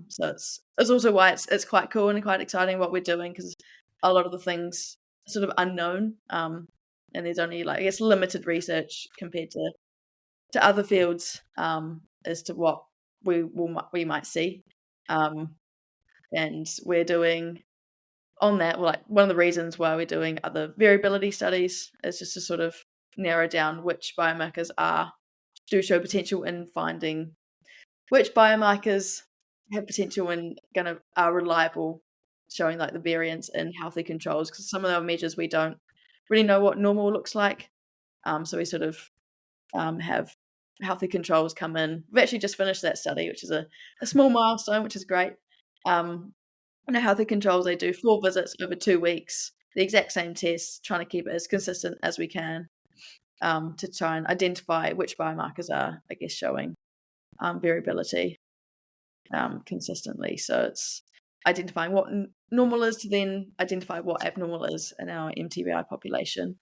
so it's also why it's quite cool and quite exciting what we're doing, because a lot of the things are sort of unknown, and there's only like I guess limited research compared to other fields as to what we might see, and we're doing on that. Well, like one of the reasons why we're doing other variability studies is just to sort of narrow down which biomarkers do show potential in finding which biomarkers have potential and are reliable, showing like the variance in healthy controls, because some of our measures we don't really know what normal looks like. So we sort of have healthy controls come in. We've actually just finished that study, which is a small milestone, which is great. And the healthy controls, they do 4 visits over 2 weeks, the exact same tests, trying to keep it as consistent as we can, to try and identify which biomarkers are, I guess, showing variability consistently. So it's identifying what normal is to then identify what abnormal is in our MTBI population.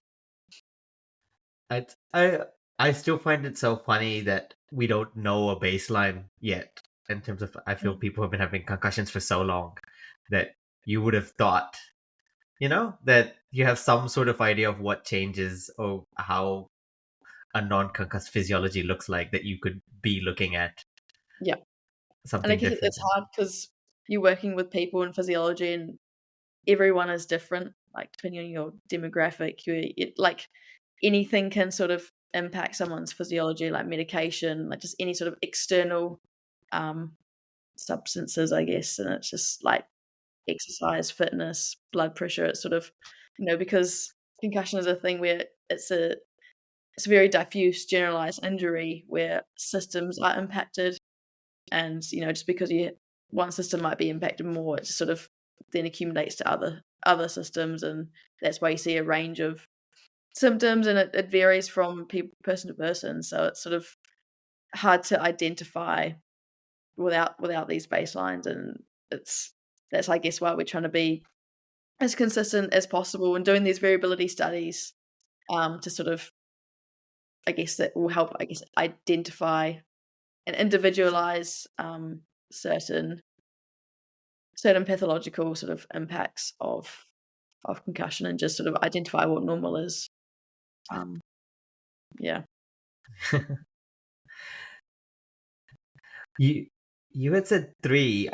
I still find it so funny that we don't know a baseline yet in terms of I feel people have been having concussions for so long that you would have thought, that you have some sort of idea of what changes or how a non-concussed physiology looks like, that you could be looking at Yeah. something And I guess different. it's hard because you're working with people in physiology and everyone is different, like depending on your demographic, like anything can sort of impact someone's physiology, like medication, like just any sort of external substances, I guess. And it's just like exercise, fitness, blood pressure. It's sort of, because concussion is a thing where it's a very diffuse generalized injury where systems are impacted, and just because one system might be impacted more, it just sort of then accumulates to other systems, and that's why you see a range of symptoms, and it varies from person to person. So it's sort of hard to identify without these baselines, and that's I guess why we're trying to be as consistent as possible and doing these variability studies, to sort of, I guess that will help, I guess, identify and individualize certain pathological sort of impacts of concussion, and just sort of identify what normal is. Yeah. You had said three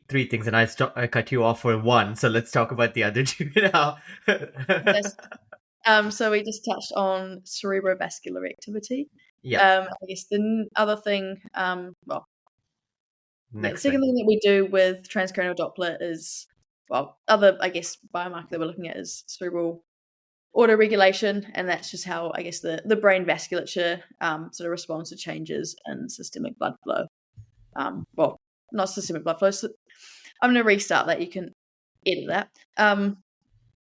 things, and I cut you off for one. So let's talk about the other two now. Yes. So we just touched on cerebrovascular activity. Yeah. I guess the other thing, the Next second thing. thing that we do with transcranial Doppler is, other, I guess, biomarker that we're looking at is cerebral autoregulation, and that's just how, I guess, the brain vasculature sort of responds to changes in systemic blood flow. Not systemic blood flow. So I'm going to restart that. You can edit that.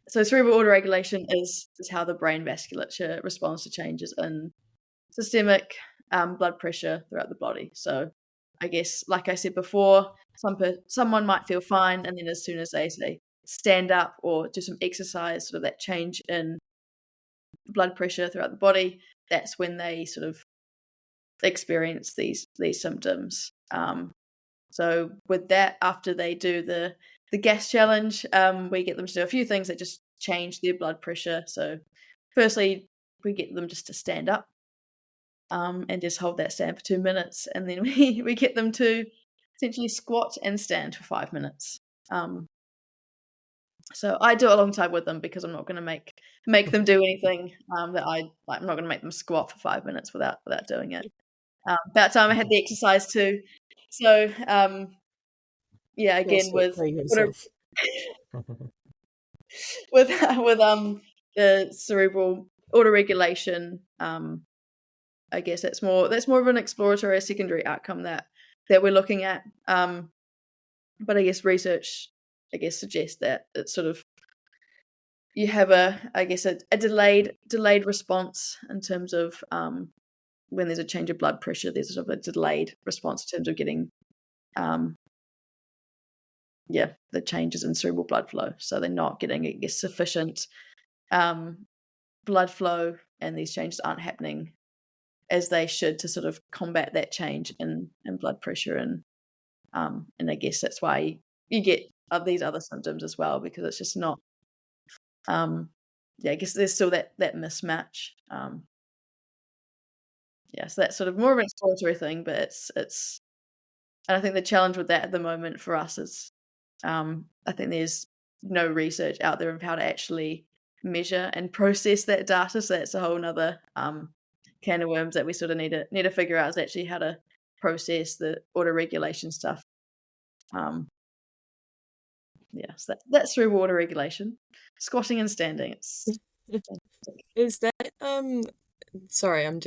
So cerebral autoregulation is how the brain vasculature responds to changes in systemic blood pressure throughout the body. So I guess, like I said before, someone might feel fine, and then as soon as they say stand up or do some exercise, sort of that change in blood pressure throughout the body, that's when they sort of experience these symptoms. So with that, after they do the gas challenge, we get them to do a few things that just change their blood pressure. So firstly, we get them just to stand up and just hold that stand for 2 minutes, and then we get them to essentially squat and stand for 5 minutes. So I do it alongside with them because I'm not going to make them do anything that I like. I'm not going to make them squat for 5 minutes without doing it. About time I had the exercise too. So yeah, again with the cerebral autoregulation, I guess that's more of an exploratory, secondary outcome that we're looking at. But I guess research suggests that it's sort of you have a delayed response in terms of when there's a change of blood pressure, there's sort of a delayed response in terms of getting the changes in cerebral blood flow. So they're not getting sufficient blood flow, and these changes aren't happening as they should to sort of combat that change in blood pressure, and I guess that's why you get these other symptoms as well, because it's just not I guess there's still that mismatch. So that's sort of more of an exploratory thing, but it's and I think the challenge with that at the moment for us is I think there's no research out there of how to actually measure and process that data. So that's a whole nother can of worms that we sort of need to figure out, is actually how to process the autoregulation stuff. So that's through water regulation, squatting and standing. Is that sorry, I'm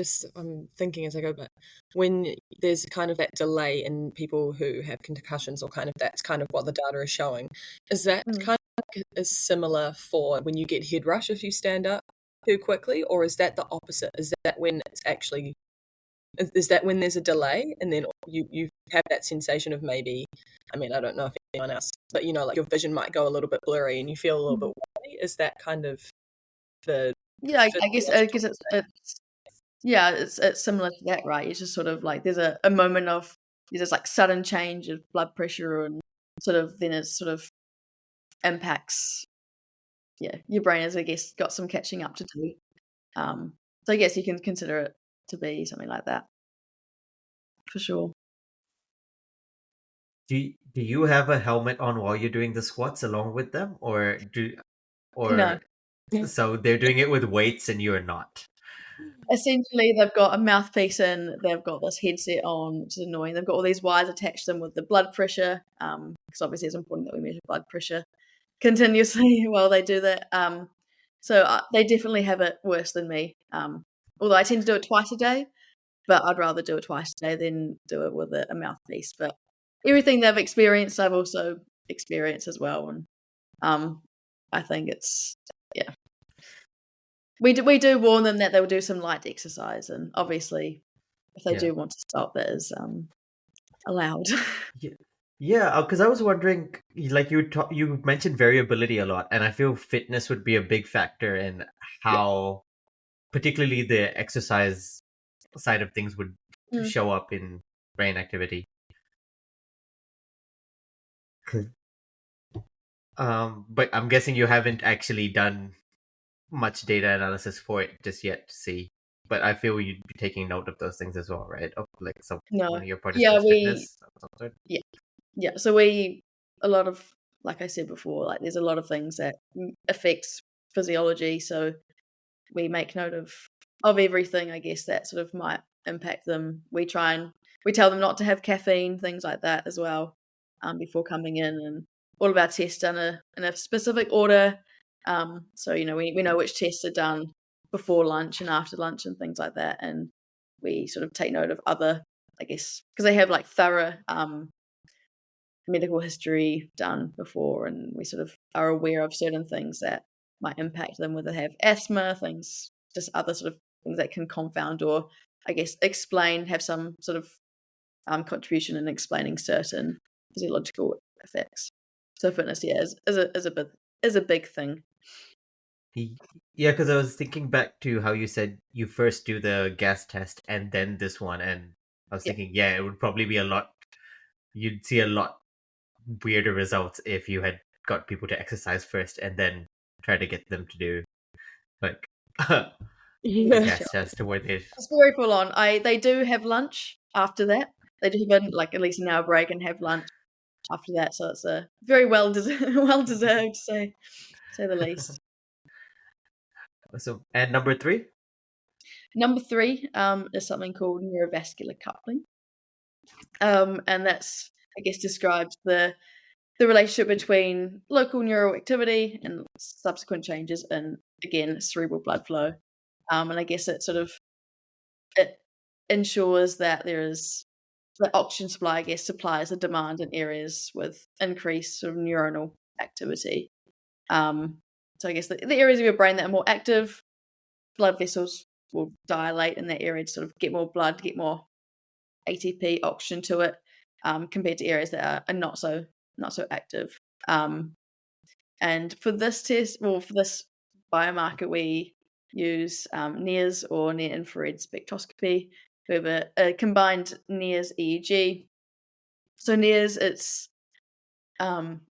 thinking as I go, but when there's kind of that delay in people who have concussions, or kind of that's kind of what the data is showing, is that kind of is similar for when you get head rush if you stand up too quickly, or is that the opposite? Is that when it's actually, is that when there's a delay and then you have that sensation of maybe, I mean, I don't know if anyone else, but like your vision might go a little bit blurry and you feel a little bit wobbly? Is that kind of the I guess it's similar to that, right? It's just sort of like there's a moment of there's like sudden change of blood pressure, and sort of then it sort of impacts your brain has, I guess, got some catching up to do. So I guess you can consider it to be something like that, for sure. Do you have a helmet on while you're doing the squats along with them, or No? So they're doing it with weights and you're not? Essentially, they've got a mouthpiece in, they've got this headset on, which is annoying. They've got all these wires attached to them with the blood pressure, because obviously it's important that we measure blood pressure continuously while they do that. So they definitely have it worse than me. Although I tend to do it twice a day, but I'd rather do it twice a day than do it with a mouthpiece. But everything they've experienced, I've also experienced as well. And I think it's, we do warn them that they'll do some light exercise, and obviously if they do want to stop, that is allowed. Yeah, because I was wondering, like you mentioned variability a lot, and I feel fitness would be a big factor in how, particularly the exercise side of things, would show up in brain activity. But I'm guessing you haven't actually done much data analysis for it just yet to see. But I feel you'd be taking note of those things as well, right? Of like one of your participants' fitness. So we, a lot of, like I said before, like there's a lot of things that affects physiology. So we make note of everything, I guess, that sort of might impact them. We tell them not to have caffeine, things like that as well, before coming in, and all of our tests done in a specific order. So we know which tests are done before lunch and after lunch and things like that, and we sort of take note of other, I guess, because they have like thorough medical history done before, and we sort of are aware of certain things that might impact them, whether they have asthma, things, just other sort of things that can confound or, I guess, have some sort of contribution in explaining certain physiological effects. So fitness, is a big thing. Yeah, because I was thinking back to how you said you first do the gas test and then this one, and I was thinking, it would probably be you'd see a lot weirder results if you had got people to exercise first and then try to get them to do like Yeah. gestures to where they. It's very full on. They do have lunch after that. They do have like at least an hour break and have lunch after that. So it's a very well deserved, say the least. So, and number 3. Number 3 is something called neurovascular coupling, and that's, I guess, describes the relationship between local neural activity and subsequent changes in, again, cerebral blood flow. And I guess it ensures that there is the oxygen supply, I guess, supplies the demand in areas with increased sort of neuronal activity. So I guess the areas of your brain that are more active, blood vessels will dilate in that area to sort of get more blood, get more ATP, oxygen to it, compared to areas that are not so active. And for this test, well, for this biomarker, we use NIRS, or near infrared spectroscopy. We have a combined NIRS EEG. So NIRS, it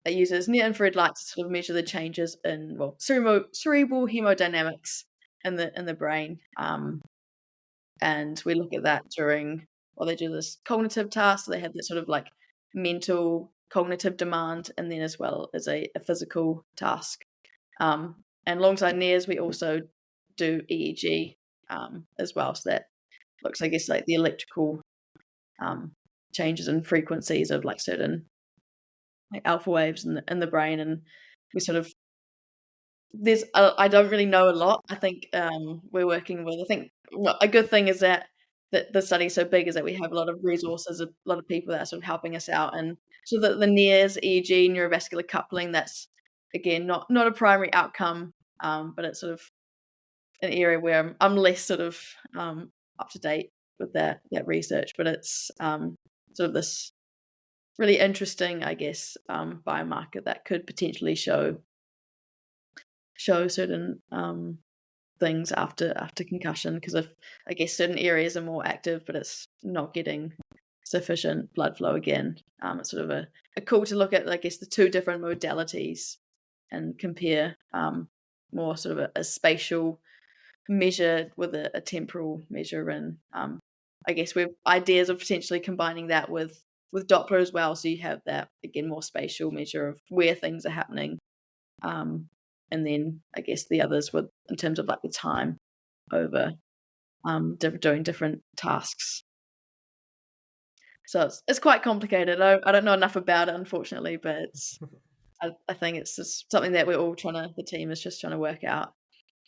uses near infrared light to sort of measure the changes in cerebral hemodynamics in the brain. And we look at that during, they do this cognitive task. So they have that sort of like mental cognitive demand, and then as well as a physical task. And alongside NIRS, we also do EEG as well. So that looks, I guess, like the electrical changes in frequencies of like certain like alpha waves in the brain. And we sort of, I don't really know a lot. I think we're working with, I think a good thing is that the study's so big is that we have a lot of resources, a lot of people that are sort of helping us out. And so the NIRS, EEG, neurovascular coupling, that's, again, not a primary outcome, but it's sort of an area where I'm less sort of up to date with that research. But it's sort of this really interesting, I guess, biomarker that could potentially show certain things after concussion, because if, I guess, certain areas are more active but it's not getting sufficient blood flow again, it's sort of a cool to look at, I guess, the two different modalities and compare more sort of a spatial measure with a temporal measure. And I guess we have ideas of potentially combining that with Doppler as well, so you have that, again, more spatial measure of where things are happening. And then I guess the others would, in terms of like the time over doing different tasks. So it's quite complicated. I don't know enough about it, unfortunately, but it's I think it's just something that we're all the team is just trying to work out,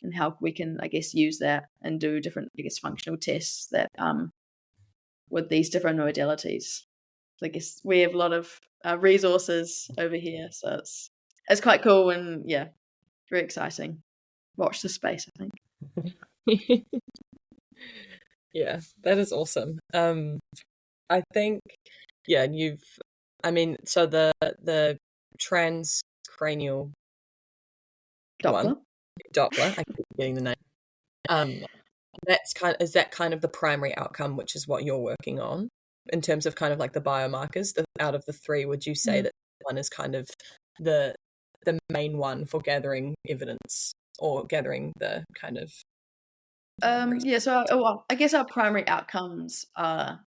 and how we can, I guess, use that and do different, I guess, functional tests that with these different modalities. So I guess we have a lot of resources over here, so it's quite cool, and yeah, very exciting. Watch the space, I think. Yeah, that is awesome. I think, yeah, so the transcranial Doppler. Doppler, I keep getting the name. Is that kind of the primary outcome, which is what you're working on in terms of kind of like the biomarkers? Out of the 3, would you say that one is kind of the main one for gathering evidence, or gathering the kind of so I guess our primary outcomes are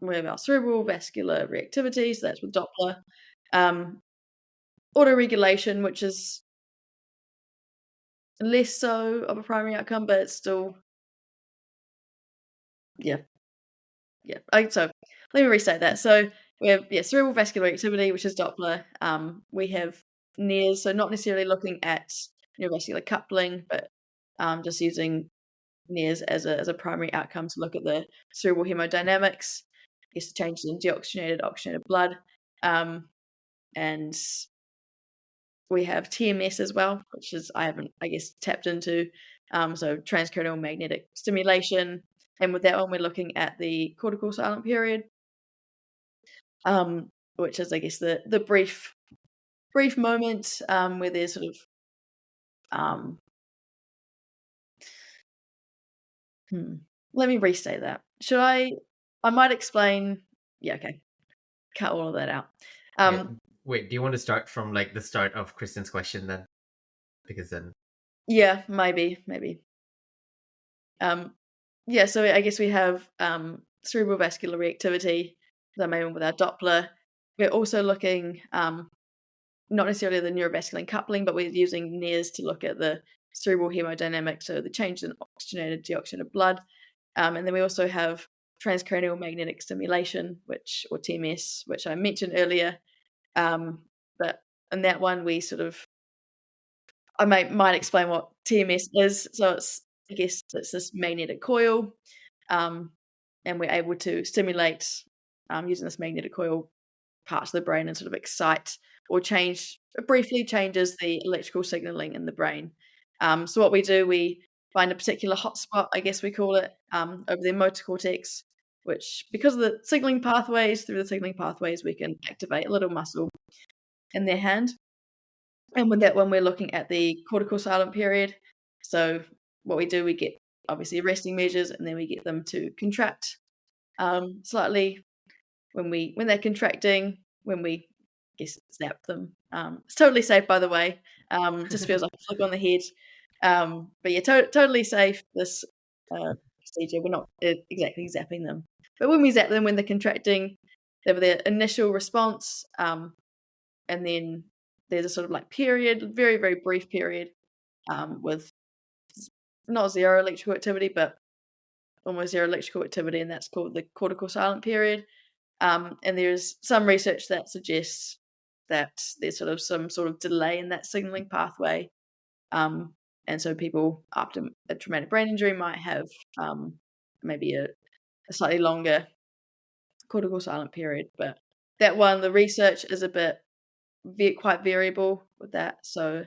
with our cerebral vascular reactivity, so that's with Doppler. Autoregulation, which is less so of a primary outcome, but it's still yeah. So let me restate that. So we have cerebral vascular activity, which is Doppler. We have NIRS, so not necessarily looking at neurovascular coupling, but just using NIRS as a primary outcome to look at the cerebral hemodynamics, I guess the changes in deoxygenated, oxygenated blood, and we have TMS as well, which is I haven't, I guess, tapped into. So transcranial magnetic stimulation, and with that one we're looking at the cortical silent period, which is, I guess, the brief moment where there's sort of let me restate that. Should I might explain. Yeah, okay. Cut all of that out. Wait, do you want to start from like the start of Kristen's question then? Because then, yeah, maybe. Yeah, so I guess we have cerebral vascular reactivity, the main one with our Doppler. We're also looking not necessarily the neurovascular coupling, but we're using NERS to look at the cerebral hemodynamics, so the change in oxygenated, deoxygenated blood. And then we also have transcranial magnetic stimulation, or TMS, which I mentioned earlier. But in that one, we sort of, I might explain what TMS is. So I guess it's this magnetic coil, and we're able to stimulate using this magnetic coil parts of the brain and sort of excite or briefly changes the electrical signaling in the brain. So what we do, we find a particular hotspot, I guess we call it, over the motor cortex, which because of the signaling pathways, we can activate a little muscle in their hand. And with that one, we're looking at the cortical silent period. So what we do, we get obviously resting measures, and then we get them to contract slightly when they're contracting, when we zap them. It's totally safe, by the way. Just feels like a flick on the head. But yeah, totally safe, this procedure. We're not exactly zapping them. But when we zap them, when they're contracting, they have their initial response, and then there's a sort of like period, very, very brief period, with not zero electrical activity, but almost zero electrical activity, and that's called the cortical silent period. And there's some research that suggests that there's some sort of delay in that signaling pathway. And so people after a traumatic brain injury might have maybe a slightly longer cortical silent period. But that one, the research is a bit quite variable with that. So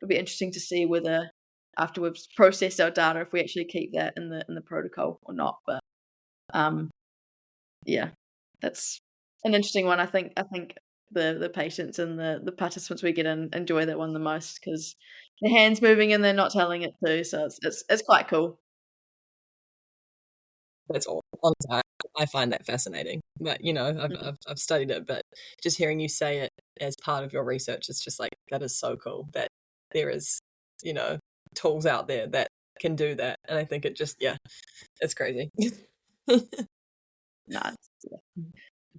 it'll be interesting to see whether after we've processed our data, if we actually keep that in the protocol or not. But yeah, that's an interesting one. I think the patients and the participants we get in enjoy that one the most, because their hands moving and they're not telling it to. So it's quite cool. That's all. Honestly, I find that fascinating. But I've studied it, but just hearing you say it as part of your research is just like, that is so cool that there is tools out there that can do that. And I think it's crazy. Nah,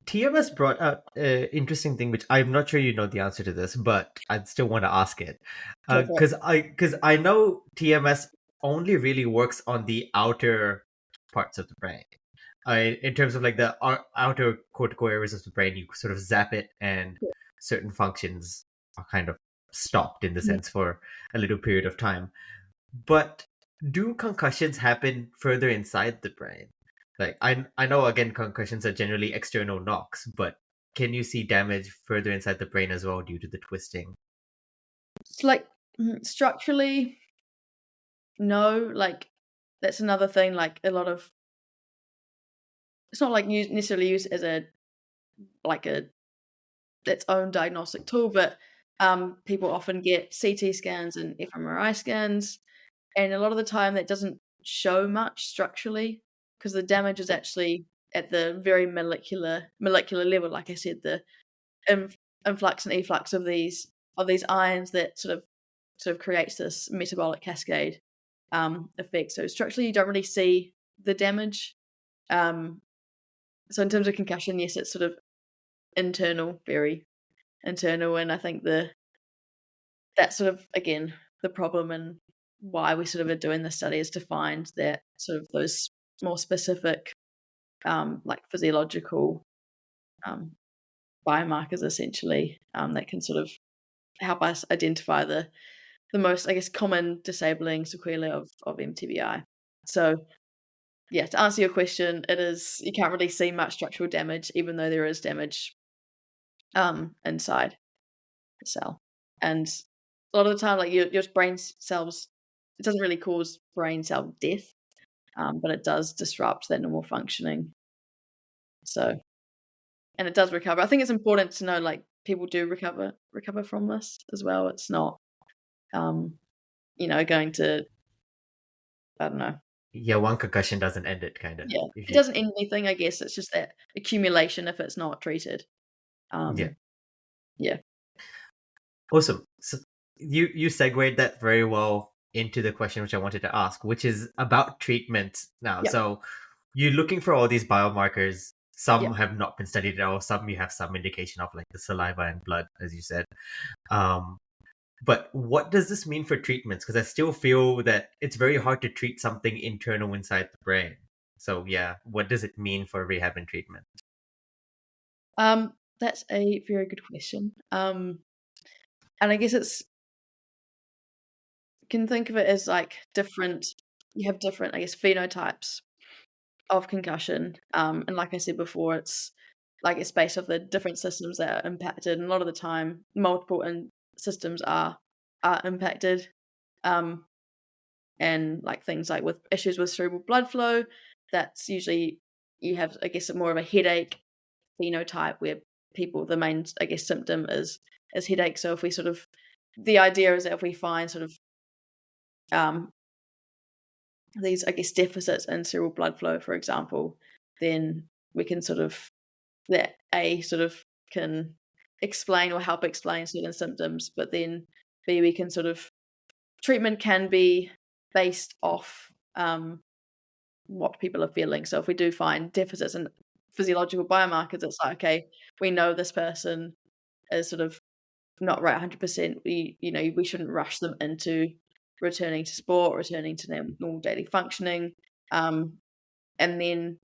TMS brought up an interesting thing, which I'm not sure you know the answer to this, but I still want to ask it. Because I know TMS only really works on the outer parts of the brain. In terms of like the outer cortical areas of the brain, you sort of zap it, and certain functions are kind of stopped in the sense for a little period of time. But do concussions happen further inside the brain? Like I know, again, concussions are generally external knocks, but can you see damage further inside the brain as well due to the twisting? It's like structurally, no. Like that's another thing. Like a lot of, it's not like necessarily used as its own diagnostic tool, but people often get CT scans and fMRI scans, and a lot of the time that doesn't show much structurally, because the damage is actually at the very molecular level. Like I said, the influx and efflux of these ions that sort of creates this metabolic cascade effect. So structurally, you don't really see the damage. So in terms of concussion, yes, it's sort of internal, very internal, and I think that's sort of, again, the problem and why we sort of are doing this study is to find that sort of those more specific like physiological biomarkers, essentially, that can sort of help us identify the most, I guess, common disabling sequelae of MTBI. So yeah, to answer your question, you can't really see much structural damage, even though there is damage inside the cell. And a lot of the time, like your brain cells, it doesn't really cause brain cell death, but it does disrupt their normal functioning. So, and it does recover. I think it's important to know, like, people do recover from this as well. It's not, going to, I don't know. Yeah, one concussion doesn't end it, kind of. Yeah, it doesn't end anything, I guess. It's just that accumulation if it's not treated. Yeah. Awesome. you segued that very well into the question which I wanted to ask, which is about treatment now. Yep. So you're looking for all these biomarkers. Some Yep. have not been studied at all. Some you have some indication of, like the saliva and blood, as you said. But what does this mean for treatments? Because I still feel that it's very hard to treat something internal inside the brain. So yeah, what does it mean for rehab and treatment? That's a very good question. And I guess can think of it as like you have different, I guess, phenotypes of concussion. And like I said before, it's based off the different systems that are impacted, and a lot of the time multiple systems are impacted. And like things like with issues with cerebral blood flow, that's usually you have, I guess, more of a headache phenotype where the main, I guess, symptom is headache. So if we the idea is that if we find these, I guess, deficits in cerebral blood flow, for example, then we can can explain or help explain certain symptoms, but then B, we can treatment can be based off what people are feeling. So if we do find deficits in physiological biomarkers, it's like, okay, we know this person is not right 100%. We shouldn't rush them into returning to sport, returning to their normal daily functioning. And then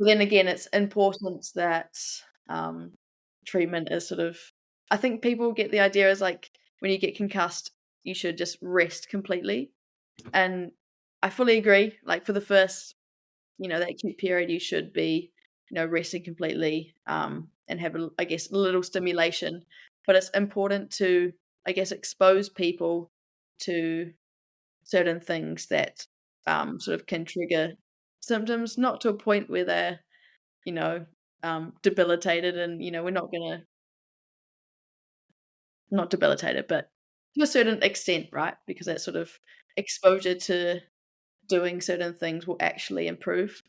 again, it's important that treatment is I think people get the idea is like when you get concussed, you should just rest completely. And I fully agree. Like for the first, that acute period, you should be, resting completely and have, I guess, a little stimulation. But it's important to, I guess, expose people to certain things that can trigger symptoms, not to a point where they're, debilitated. And, we're not going to, not debilitated, but to a certain extent, right? Because that exposure to doing certain things will actually improve.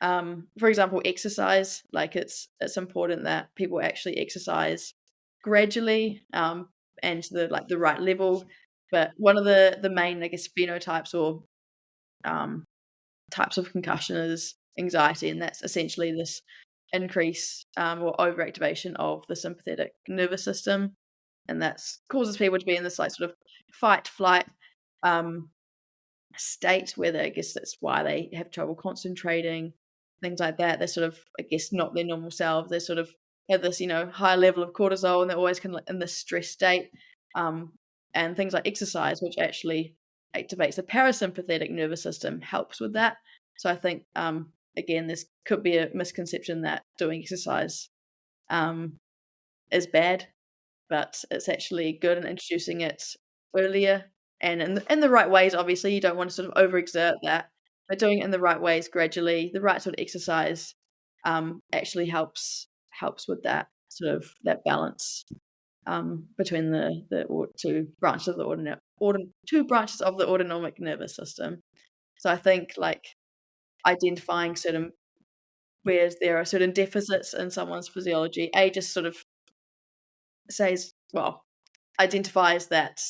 For example, exercise, like it's important that people actually exercise gradually and to the right level. But one of the main, I guess, phenotypes or types of concussion is anxiety, and that's essentially this increase or overactivation of the sympathetic nervous system, and that causes people to be in this fight flight state where I guess that's why they have trouble concentrating, things like that. They're I guess not their normal selves. They have this high level of cortisol, and they're always kind of in this stress state. And things like exercise, which actually activates the parasympathetic nervous system, helps with that. So I think again, this could be a misconception that doing exercise is bad, but it's actually good in introducing it earlier and in the right ways. Obviously, you don't want to overexert that, but doing it in the right ways, gradually, the right sort of exercise actually helps with that that balance between the two branches of the autonomic nervous system. So I think identifying where there are certain deficits in someone's physiology, just identifies that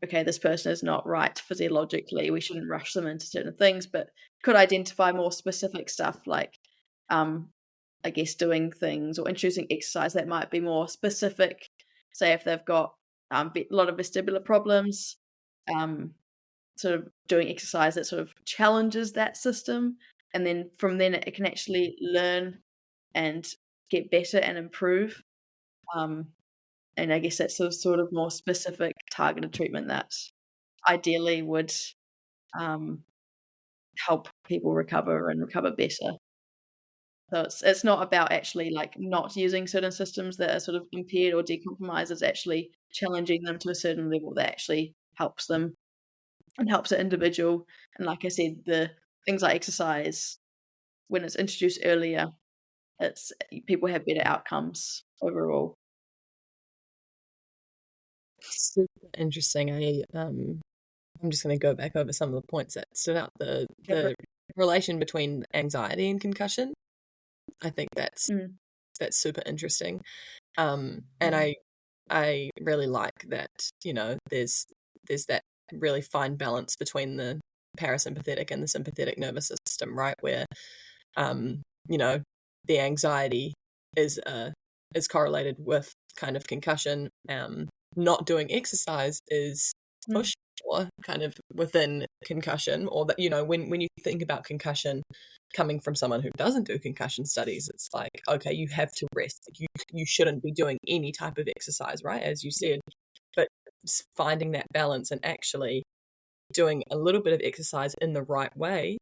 okay, this person is not right physiologically, we shouldn't rush them into certain things, but could identify more specific stuff like I guess doing things or introducing exercise that might be more specific. Say if they've got a lot of vestibular problems, doing exercise that challenges that system, and then from then it can actually learn and get better and improve. And I guess that's more specific targeted treatment that ideally would help people recover better. So it's not about actually not using certain systems that are impaired or decompromised. It's actually challenging them to a certain level that actually helps them and helps the individual. And like I said, the things like exercise, when it's introduced earlier, people have better outcomes overall. Super interesting. I'm just going to go back over some of the points that stood out. The relation between anxiety and concussion. I think that's super interesting. And I I really like that, there's that really fine balance between the parasympathetic and the sympathetic nervous system, right? Where, the anxiety is correlated with kind of concussion. Not doing exercise is for sure kind of within concussion, or that, when you think about concussion coming from someone who doesn't do concussion studies, it's like, okay, you have to rest. You shouldn't be doing any type of exercise, right? As you said, but finding that balance and actually doing a little bit of exercise in the right way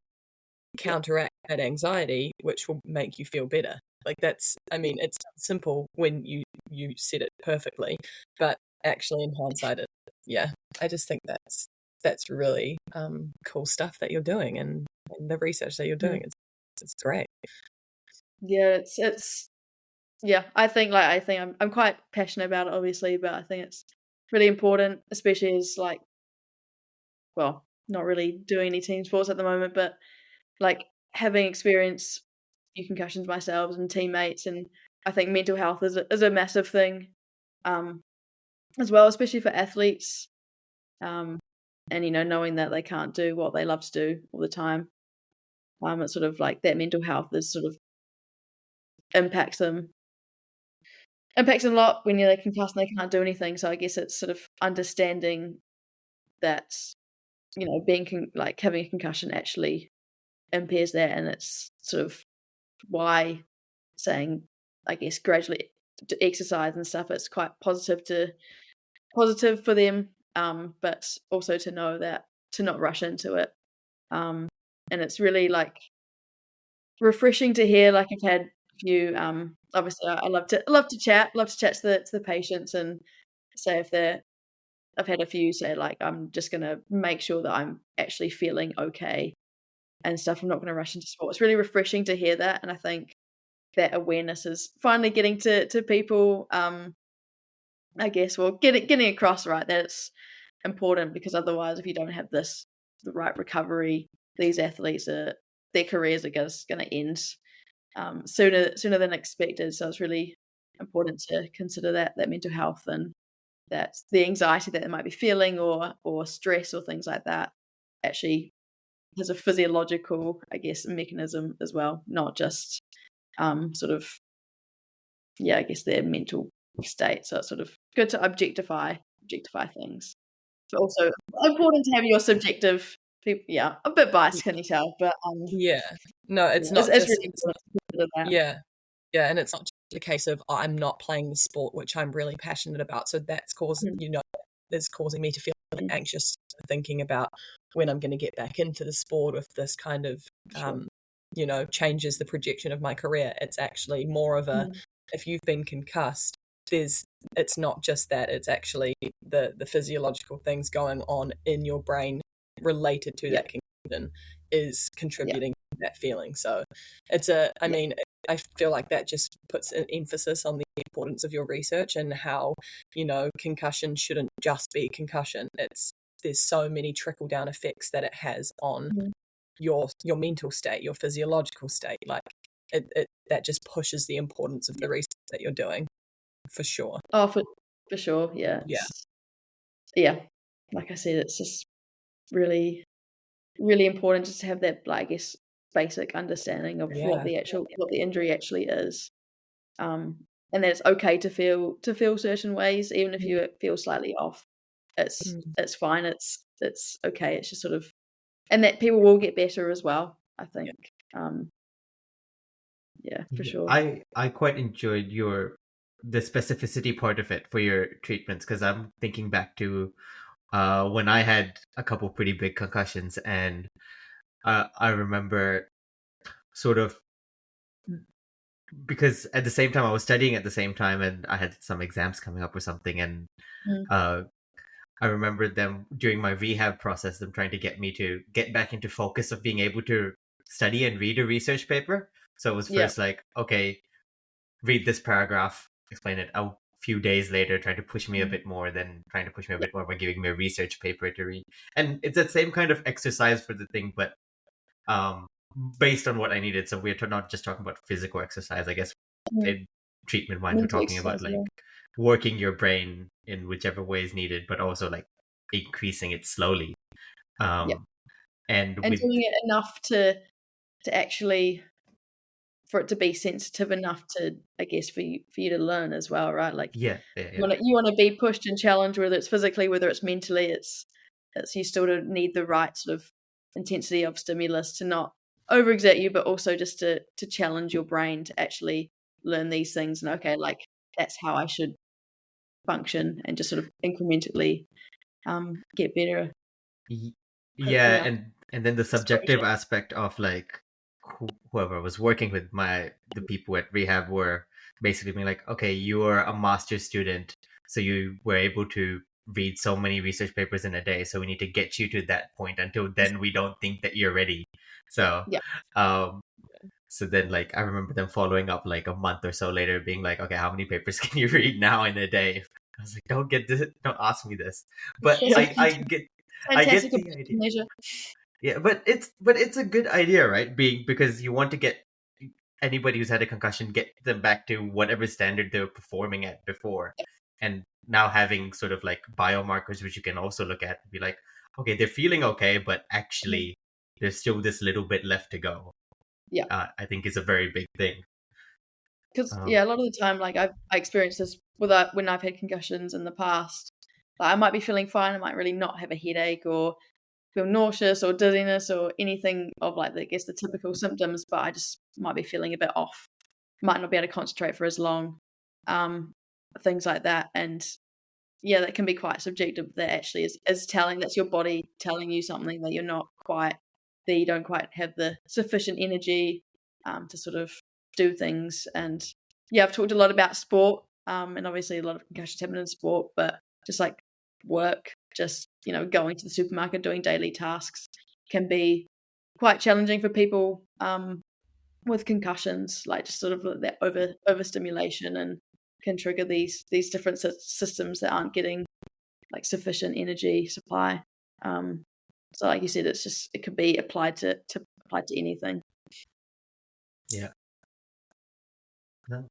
counteract that anxiety, which will make you feel better. Like it's simple when you said it perfectly, but actually in hindsight, I just think that's really cool stuff that you're doing, and the research that you're doing. It's great. Yeah, it's I think I'm quite passionate about it, obviously, but I think it's really important, especially as not really doing any team sports at the moment, but having experienced few concussions myself and teammates, and I think mental health is a massive thing, as well, especially for athletes, and knowing that they can't do what they love to do all the time. It's sort of like that mental health is sort of impacts them a lot when they're concussed and they can't do anything. So I guess it's sort of understanding that being having a concussion actually impairs that, and it's sort of why saying, I guess, gradually to exercise and stuff, it's quite positive for them, but also to know that to not rush into it, and it's really refreshing to hear. I've had a few, obviously I love to chat to the patients and say I've had a few say I'm just gonna make sure that I'm actually feeling okay and stuff. I'm not gonna rush into sport. It's really refreshing to hear that, and I think that awareness is finally getting to people. I guess getting across, right, that it's important, because otherwise, if you don't have the right recovery, these athletes their careers are just going to end sooner than expected. So it's really important to consider that mental health, and that the anxiety that they might be feeling, or stress or things like that, actually has a physiological, I guess, mechanism as well, not just sort of I guess their mental state. So it's sort of good to objectify things, but also important to have your subjective people. Yeah, a bit biased, can you tell? But no, it's not. It's really important to consider that. Yeah, and it's not just a case of I'm not playing the sport, which I'm really passionate about, so that's causing is causing me to feel anxious thinking about when I'm going to get back into the sport, if this kind of changes the projection of my career. It's actually more of a if you've been concussed, it's not just that, it's actually the physiological things going on in your brain related to that concussion is contributing to that feeling. So it's I feel like that just puts an emphasis on the importance of your research, and how concussion shouldn't just be concussion. There's so many trickle down effects that it has on your mental state, your physiological state. That just pushes the importance of the research that you're doing, for sure. Oh, for sure, yeah. Like I said, it's just really, really important just to have that, I guess, basic understanding of what the injury actually is, and that it's okay to feel certain ways, even if you feel slightly off. It's fine. It's okay. It's just sort of, and that people will get better as well, I think. For sure. I quite enjoyed the specificity part of it for your treatments, because I'm thinking back to when I had a couple pretty big concussions, and I remember sort of, because at the same time I was studying at the same time, and I had some exams coming up or something, and I remember them during my rehab process, them trying to get me to get back into focus of being able to study and read a research paper. So it was first okay, read this paragraph, explain it. A few days later, trying to push me a bit more, then trying to push me a bit more by giving me a research paper to read. And it's that same kind of exercise for the thing, but based on what I needed. So we're not just talking about physical exercise, I guess. treatment minds were mental talking about, exercise. like Yeah. working your brain in whichever way is needed, but also like increasing it slowly. Yeah. And And with doing it enough to actually, for it to be sensitive enough to, I guess, for you to learn as well, right? Like yeah. you want to be pushed and challenged, whether it's physically, whether it's mentally. It's you still need the right sort of intensity of stimulus to not overexert you, but also just to challenge your brain to actually learn these things. And okay, like that's how I should function, and just sort of incrementally get better. Yeah, Hopefully, after and then the subjective exposure. aspect of like whoever was working with the people at rehab were basically being like, okay, you are a master's student, so you were able to read so many research papers in a day, so we need to get you to that point. Until then, we don't think that you're ready. So Yeah. um so then, like, I remember them following up like a month or so later, being like, okay, how many papers can you read now in a day? I was like, don't ask me this. But Yeah. I get Fantastic the ability idea. measure. Yeah, but it's a good idea, right? Being because you want to get anybody who's had a concussion, get them back to whatever standard they were performing at before, and now having sort of like biomarkers which you can also look at and be like, okay, they're feeling okay, but actually there's still this little bit left to go. Yeah. I think is a very big thing. Because Um, yeah, a lot of the time, like I experienced this when I've had concussions in the past. Like I might be feeling fine, I might really not have a headache or feel nauseous or dizziness or anything of like I guess the typical symptoms, but I just might be feeling a bit off, might not be able to concentrate for as long, things like that. And yeah, that can be quite subjective. That actually is telling, that's your body telling you something, that you're not quite that you don't quite have the sufficient energy to sort of do things. And yeah, I've talked a lot about sport, and obviously a lot of concussions happen in sport, but just like work, just going to the supermarket, doing daily tasks can be quite challenging for people with concussions, like just sort of that overstimulation, and can trigger these different systems that aren't getting like sufficient energy supply. So like you said, it could be applied to anything. yeah. No.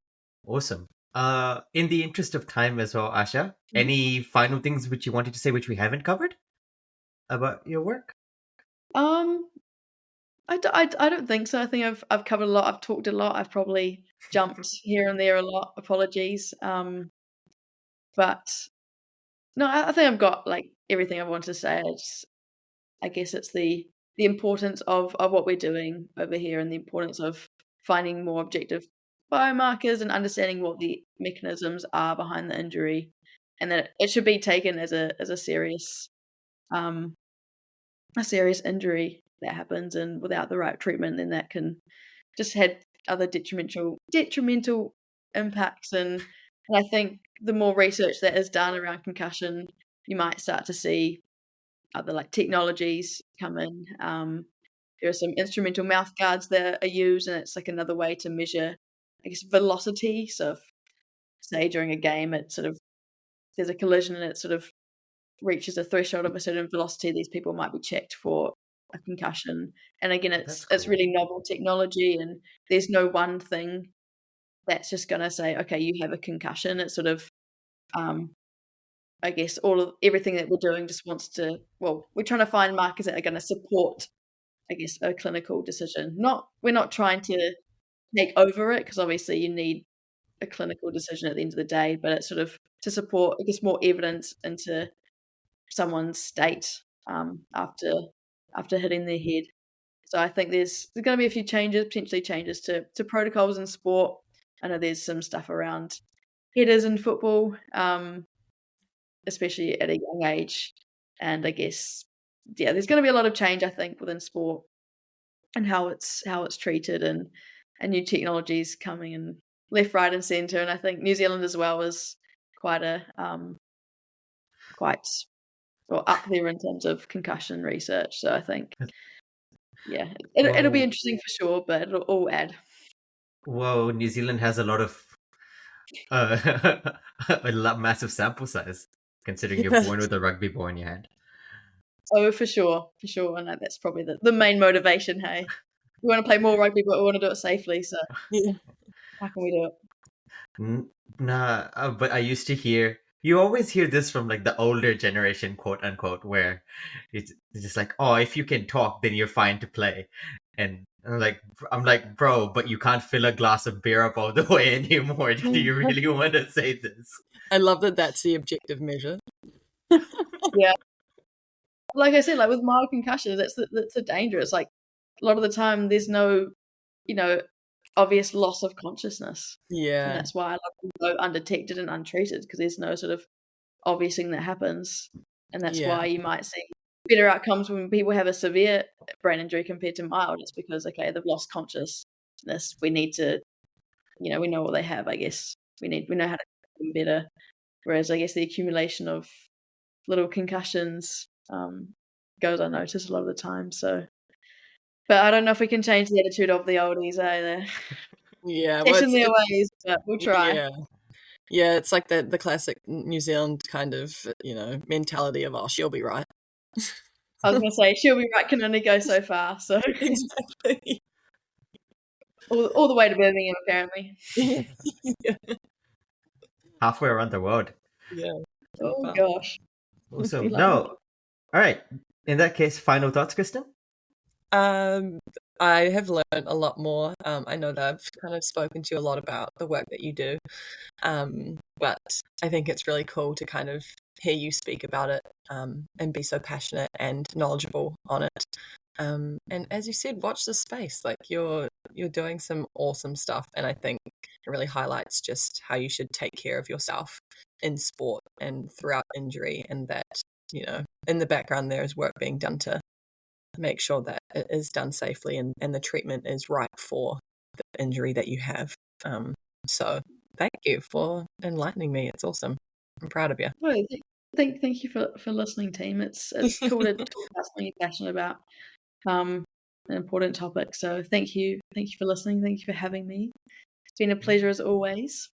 Awesome. In the interest of time as well, Asha, any final things which you wanted to say which we haven't covered about your work? I don't think so. I think I've covered a lot. I've talked a lot. I've probably jumped here and there a lot. Apologies. But no, I think I've got like everything I want to say. I guess it's the importance of what we're doing over here, and the importance of finding more objective biomarkers and understanding what the mechanisms are behind the injury, and that it should be taken as a serious injury that happens, and without the right treatment, then that can just had other detrimental impacts. And I think the more research that is done around concussion, you might start to see other like technologies come in. There are some instrumental mouth guards that are used, and it's like another way to measure, I guess, velocity. So, if, say during a game, it sort of there's a collision and it sort of reaches a threshold of a certain velocity, these people might be checked for a concussion. And again, That's it's cool. really novel technology, and there's no one thing that's just going to say, okay, you have a concussion. It's sort of I guess everything that we're doing just wants to, well, we're trying to find markers that are going to support, I guess, a clinical decision. We're not trying to take over it, because obviously you need a clinical decision at the end of the day, but it's sort of to support, I guess, more evidence into someone's state after hitting their head. So I think there's going to be a few potentially changes to protocols in sport. I know there's some stuff around headers in football, especially at a young age. And I guess, yeah, there's going to be a lot of change, I think, within sport and how it's treated, and new technologies coming in left, right, and centre. And I think New Zealand as well is quite up there in terms of concussion research. So I think, yeah, it'll be interesting for sure, but it'll all add. Whoa, New Zealand has a lot of massive sample size, considering you're born with a rugby ball in your hand. Oh, for sure. And that's probably the main motivation. Hey, we want to play more rugby, but we want to do it safely. So Yeah. how can we do it? Nah, but I used to hear. You always hear this from like the older generation, quote unquote, where it's just like, oh, if you can talk, then you're fine to play. And I'm like, bro, but you can't fill a glass of beer up all the way anymore. Do you really want to say this? I love that that's the objective measure. Yeah. Like I said, like with mild concussions, that's the danger. It's like a lot of the time there's no, obvious loss of consciousness. And Yeah. that's why a lot of people go undetected and untreated, because there's no sort of obvious thing that happens. And that's Yeah. why you might see better outcomes when people have a severe brain injury compared to mild. It's because, okay, they've lost consciousness. We need to, we know what they have, I guess. We know how to do them better. Whereas I guess the accumulation of little concussions goes unnoticed a lot of the time. So, but I don't know if we can change the attitude of the oldies either. Yeah. Set in their ways, but we'll try. Yeah. Yeah, it's like the classic New Zealand kind of, mentality of, oh, she'll be right. I was going to say, she'll be right can only go so far. So Exactly. all the way to Birmingham, apparently. Yeah. Halfway around the world. Yeah. Oh, gosh. Awesome. Like- No. All right. In that case, final thoughts, Kristen? I have learned a lot more. I know that I've kind of spoken to you a lot about the work that you do, but I think it's really cool to kind of hear you speak about it and be so passionate and knowledgeable on it. And as you said, watch the space. Like you're doing some awesome stuff, and I think it really highlights just how you should take care of yourself in sport and throughout injury, and that in the background there is work being done to make sure that it is done safely and the treatment is right for the injury that you have. So thank you for enlightening me. It's awesome. I'm proud of you. Well, thank you for listening, team. It's cool to talk about something you're passionate about, an important topic. So thank you for listening. Thank you for having me. It's been a pleasure as always.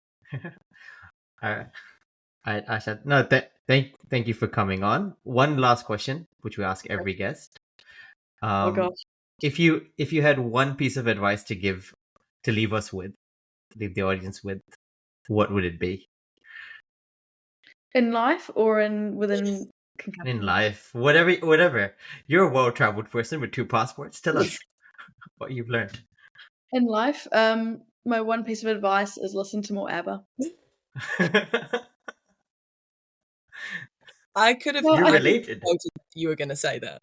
Asha, no, thank you for coming on. One last question, which we ask every guest. Oh gosh. If you had one piece of advice to leave the audience with, what would it be? In life or within concussion? In life, whatever. You're a well-traveled person with 2 passports. Tell us what you've learned. In life, my one piece of advice is listen to more ABBA. I could have. Well, You're I- related. You were going to say that.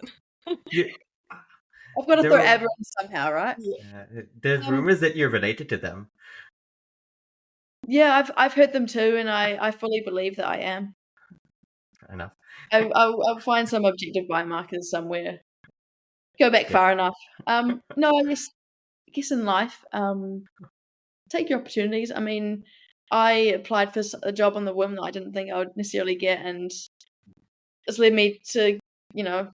I've got to There throw were- ABBA in somehow, right? There's rumors that you're related to them. Yeah, I've heard them too, and I fully believe that I am. Fair enough. I'll find some objective biomarkers somewhere. Go back Yeah. far enough. No, I guess in life, take your opportunities. I mean, I applied for a job on the whim that I didn't think I would necessarily get, and it's led me to,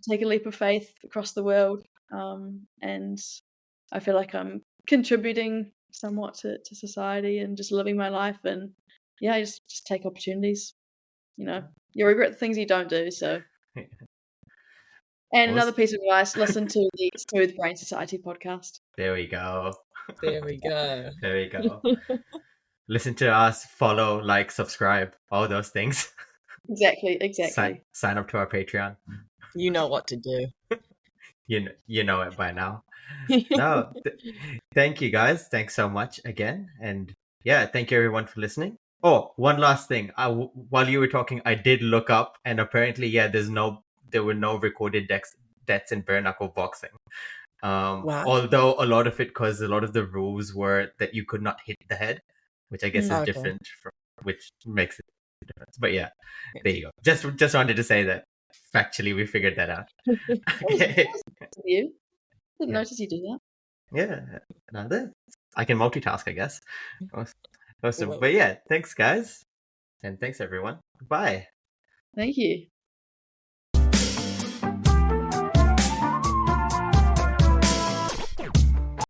take a leap of faith across the world. And I feel like I'm contributing somewhat to society and just living my life. And yeah, just take opportunities. You regret the things you don't do. So. And another piece of advice: listen to the Smooth Brain Society podcast. There we go. There we go. There we go. Listen to us, follow, like, subscribe, all those things. Exactly. Sign up to our Patreon. You know what to do. You know it by now. No, thank you guys. Thanks so much again, and yeah, thank you everyone for listening. Oh, one last thing. While you were talking, I did look up, and apparently, there were no recorded deaths in bare knuckle boxing. Wow. Although a lot of the rules were that you could not hit the head, which I guess is Okay. different, which makes it a difference. But yeah, there you go. Just wanted to say that factually we figured that out. Okay. You didn't Yeah. notice you do that. Yeah, I can multitask, I guess. Awesome. Well- But yeah, thanks guys, and thanks everyone. Bye. Thank you.